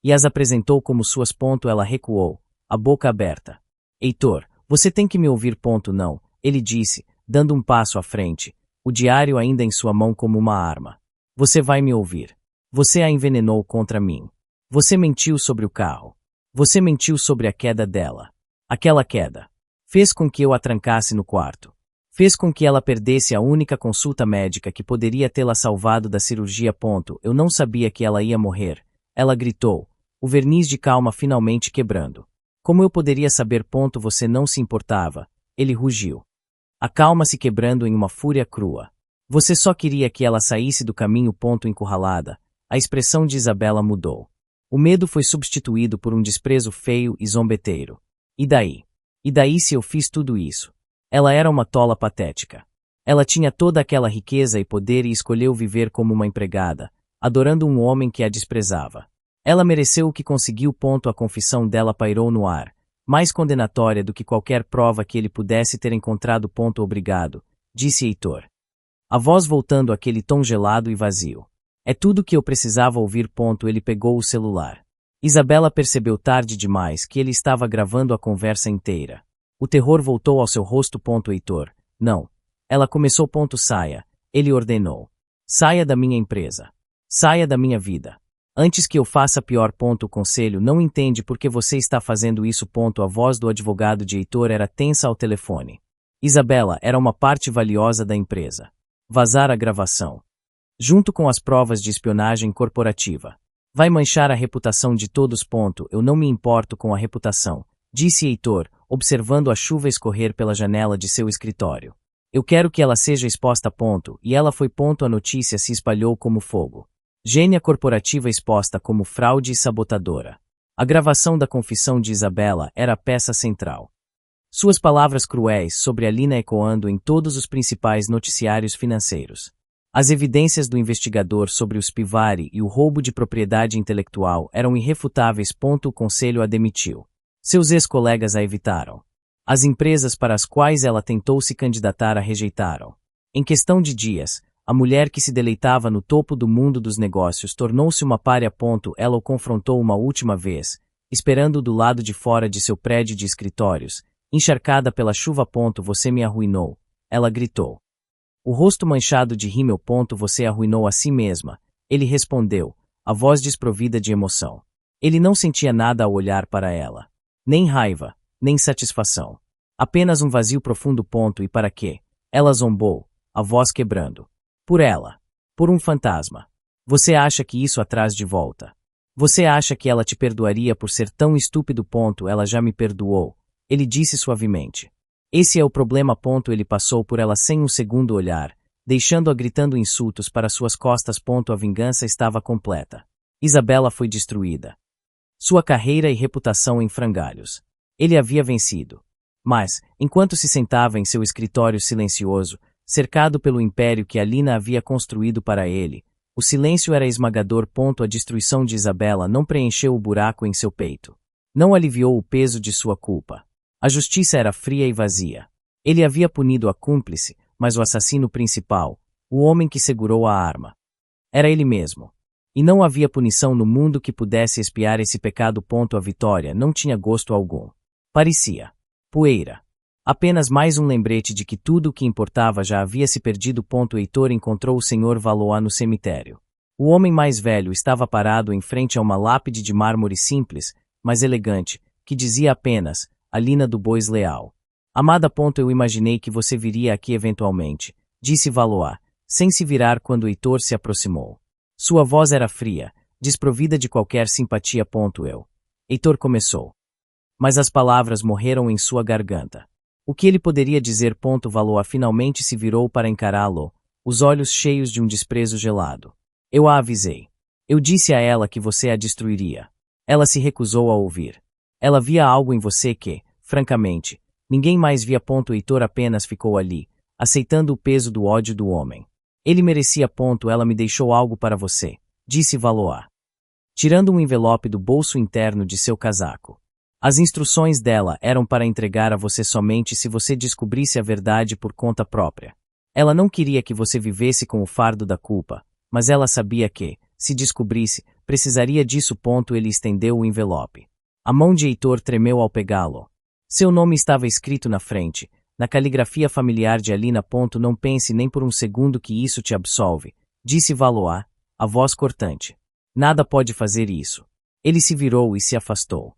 E as apresentou como suas. Ela recuou, a boca aberta. Heitor, você tem que me ouvir. Não, ele disse, dando um passo à frente, o diário ainda em sua mão como uma arma. Você vai me ouvir. Você a envenenou contra mim. Você mentiu sobre o carro. Você mentiu sobre a queda dela. Aquela queda fez com que eu a trancasse no quarto. Fez com que ela perdesse a única consulta médica que poderia tê-la salvado da cirurgia. Eu não sabia que ela ia morrer. Ela gritou, o verniz de calma finalmente quebrando. Como eu poderia saber? Você não se importava. Ele rugiu. A calma se quebrando em uma fúria crua. Você só queria que ela saísse do caminho. Encurralada. A expressão de Isabela mudou. O medo foi substituído por um desprezo feio e zombeteiro. E daí? E daí se eu fiz tudo isso? Ela era uma tola patética. Ela tinha toda aquela riqueza e poder e escolheu viver como uma empregada, adorando um homem que a desprezava. Ela mereceu o que conseguiu. A confissão dela pairou no ar, mais condenatória do que qualquer prova que ele pudesse ter encontrado. Obrigado, disse Heitor. A voz voltando àquele tom gelado e vazio. É tudo que eu precisava ouvir. Ele pegou o celular. Isabela percebeu tarde demais que ele estava gravando a conversa inteira. O terror voltou ao seu rosto. Heitor, não. Ela começou. Saia, ele ordenou. Saia da minha empresa. Saia da minha vida. Antes que eu faça pior. O conselho não entende por que você está fazendo isso. A voz do advogado de Heitor era tensa ao telefone. Isabela era uma parte valiosa da empresa. Vazar a gravação, junto com as provas de espionagem corporativa, vai manchar a reputação de todos. Eu não me importo com a reputação, disse Heitor, observando a chuva escorrer pela janela de seu escritório. Eu quero que ela seja exposta. E ela foi. A notícia se espalhou como fogo. Gênia corporativa exposta como fraude e sabotadora. A gravação da confissão de Isabela era a peça central. Suas palavras cruéis sobre Alina ecoando em todos os principais noticiários financeiros. As evidências do investigador sobre o spyware e o roubo de propriedade intelectual eram irrefutáveis. O conselho a demitiu. Seus ex-colegas a evitaram. As empresas para as quais ela tentou se candidatar a rejeitaram. Em questão de dias, a mulher que se deleitava no topo do mundo dos negócios tornou-se uma pária. Ela o confrontou uma última vez, esperando do lado de fora de seu prédio de escritórios, encharcada pela chuva. Você me arruinou, ela gritou. O rosto manchado de rímel. Você arruinou a si mesma, ele respondeu, a voz desprovida de emoção. Ele não sentia nada ao olhar para ela. Nem raiva, nem satisfação. Apenas um vazio profundo. E para quê? Ela zombou, a voz quebrando. Por ela. Por um fantasma. Você acha que isso a traz de volta? Você acha que ela te perdoaria por ser tão estúpido? Ela já me perdoou, ele disse suavemente. Esse é o problema. Ele passou por ela sem um segundo olhar, deixando-a gritando insultos para suas costas. A vingança estava completa. Isabela foi destruída. Sua carreira e reputação em frangalhos. Ele havia vencido. Mas, enquanto se sentava em seu escritório silencioso, cercado pelo império que Alina havia construído para ele, o silêncio era esmagador. A destruição de Isabela não preencheu o buraco em seu peito. Não aliviou o peso de sua culpa. A justiça era fria e vazia. Ele havia punido a cúmplice, mas o assassino principal, o homem que segurou a arma, era ele mesmo. E não havia punição no mundo que pudesse expiar esse pecado. A vitória não tinha gosto algum. Parecia poeira. Apenas mais um lembrete de que tudo o que importava já havia se perdido. Heitor encontrou o Sr. Valois no cemitério. O homem mais velho estava parado em frente a uma lápide de mármore simples, mas elegante, que dizia apenas, Alina do Bois Leal. Amada. Eu imaginei que você viria aqui eventualmente, disse Valois, sem se virar quando Heitor se aproximou. Sua voz era fria, desprovida de qualquer simpatia. Heitor começou. Mas as palavras morreram em sua garganta. O que ele poderia dizer? Valois finalmente se virou para encará-lo, os olhos cheios de um desprezo gelado. Eu a avisei. Eu disse a ela que você a destruiria. Ela se recusou a ouvir. Ela via algo em você que, francamente, ninguém mais via. Heitor apenas ficou ali, aceitando o peso do ódio do homem. Ele merecia. Ela me deixou algo para você, disse Valois, tirando um envelope do bolso interno de seu casaco. As instruções dela eram para entregar a você somente se você descobrisse a verdade por conta própria. Ela não queria que você vivesse com o fardo da culpa, mas ela sabia que, se descobrisse, precisaria disso. Ele estendeu o envelope. A mão de Heitor tremeu ao pegá-lo. Seu nome estava escrito na frente, na caligrafia familiar de Alina. Não pense nem por um segundo que isso te absolve, disse Valois, a voz cortante. Nada pode fazer isso. Ele se virou e se afastou,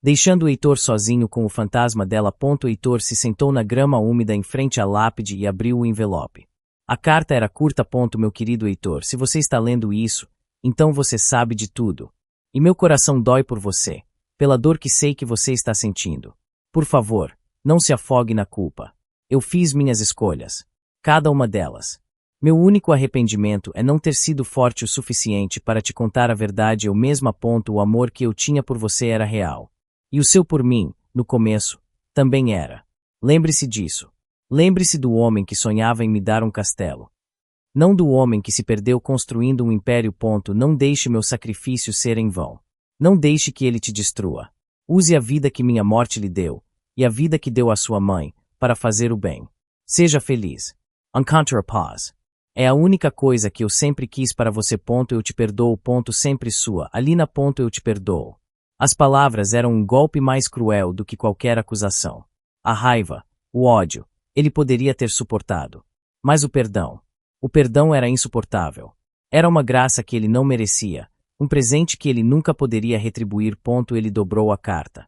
deixando Heitor sozinho com o fantasma dela. Heitor se sentou na grama úmida em frente à lápide e abriu o envelope. A carta era curta. Meu querido Heitor, se você está lendo isso, então você sabe de tudo. E meu coração dói por você, pela dor que sei que você está sentindo. Por favor, não se afogue na culpa. Eu fiz minhas escolhas. Cada uma delas. Meu único arrependimento é não ter sido forte o suficiente para te contar a verdade eu mesma. O amor que eu tinha por você era real. E o seu por mim, no começo, também era. Lembre-se disso. Lembre-se do homem que sonhava em me dar um castelo. Não do homem que se perdeu construindo um império. Não deixe meu sacrifício ser em vão. Não deixe que ele te destrua. Use a vida que minha morte lhe deu, e a vida que deu à sua mãe, para fazer o bem. Seja feliz. Encontre a paz. É a única coisa que eu sempre quis para você. Eu te perdoo. Sempre sua, Alina. Eu te perdoo. As palavras eram um golpe mais cruel do que qualquer acusação. A raiva, o ódio, ele poderia ter suportado. Mas o perdão era insuportável. Era uma graça que ele não merecia, um presente que ele nunca poderia retribuir. Ele dobrou a carta.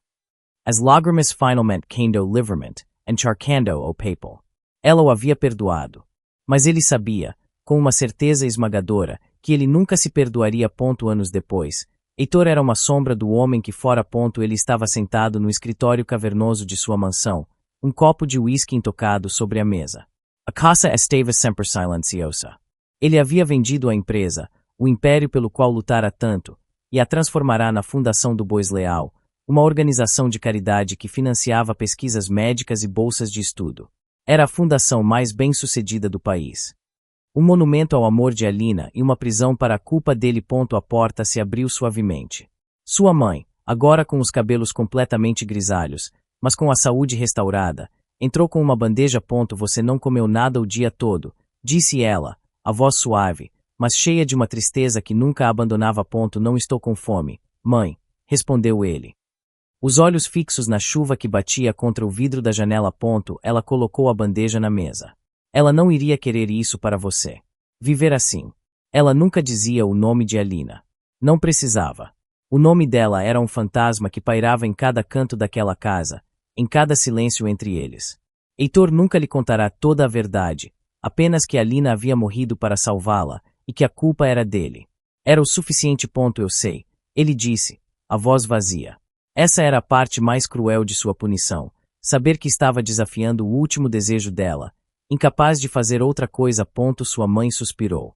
As lágrimas finalmente caindo livremente, encharcando o papel. Ela o havia perdoado. Mas ele sabia, com uma certeza esmagadora, que ele nunca se perdoaria. Anos depois, Heitor era uma sombra do homem que fora. Ele estava sentado no escritório cavernoso de sua mansão, um copo de uísque intocado sobre a mesa. A casa estava sempre silenciosa. Ele havia vendido a empresa, o império pelo qual lutara tanto, e a transformará na Fundação do Bois Leal, uma organização de caridade que financiava pesquisas médicas e bolsas de estudo. Era a fundação mais bem-sucedida do país. Um monumento ao amor de Alina e uma prisão para a culpa dele. A porta se abriu suavemente. Sua mãe, agora com os cabelos completamente grisalhos, mas com a saúde restaurada, entrou com uma bandeja. Você não comeu nada o dia todo, disse ela, a voz suave, mas cheia de uma tristeza que nunca a abandonava. Não estou com fome, mãe, respondeu ele. Os olhos fixos na chuva que batia contra o vidro da janela. Ela colocou a bandeja na mesa. Ela não iria querer isso para você. Viver assim. Ela nunca dizia o nome de Alina. Não precisava. O nome dela era um fantasma que pairava em cada canto daquela casa, em cada silêncio entre eles. Heitor nunca lhe contará toda a verdade, apenas que Alina havia morrido para salvá-la, e que a culpa era dele. Era o suficiente. Eu sei, ele disse, a voz vazia. Essa era a parte mais cruel de sua punição, saber que estava desafiando o último desejo dela, incapaz de fazer outra coisa. Sua mãe suspirou.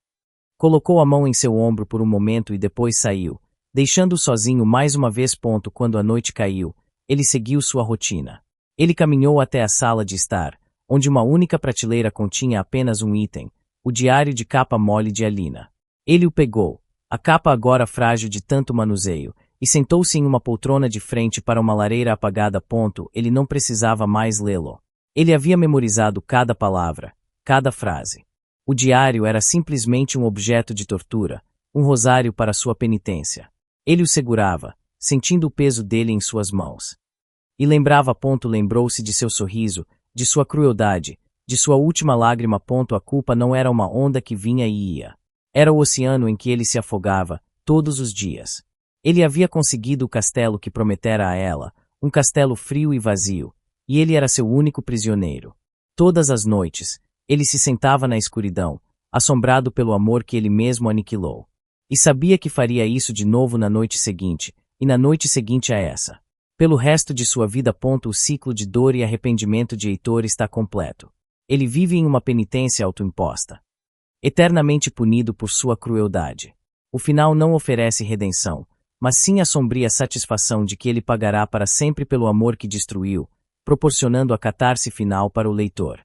Colocou a mão em seu ombro por um momento e depois saiu, deixando-o sozinho mais uma vez. Quando a noite caiu, ele seguiu sua rotina. Ele caminhou até a sala de estar, onde uma única prateleira continha apenas um item, o diário de capa mole de Alina. Ele o pegou, a capa agora frágil de tanto manuseio, e sentou-se em uma poltrona de frente para uma lareira apagada. Ele não precisava mais lê-lo. Ele havia memorizado cada palavra, cada frase. O diário era simplesmente um objeto de tortura, um rosário para sua penitência. Ele o segurava, sentindo o peso dele em suas mãos. E lembrou-se de seu sorriso, de sua crueldade, de sua última lágrima. A culpa não era uma onda que vinha e ia. Era o oceano em que ele se afogava, todos os dias. Ele havia conseguido o castelo que prometera a ela, um castelo frio e vazio, e ele era seu único prisioneiro. Todas as noites, ele se sentava na escuridão, assombrado pelo amor que ele mesmo aniquilou. E sabia que faria isso de novo na noite seguinte, e na noite seguinte a essa. Pelo resto de sua vida. O ciclo de dor e arrependimento de Heitor está completo. Ele vive em uma penitência autoimposta, eternamente punido por sua crueldade. O final não oferece redenção, mas sim a sombria satisfação de que ele pagará para sempre pelo amor que destruiu, proporcionando a catarse final para o leitor.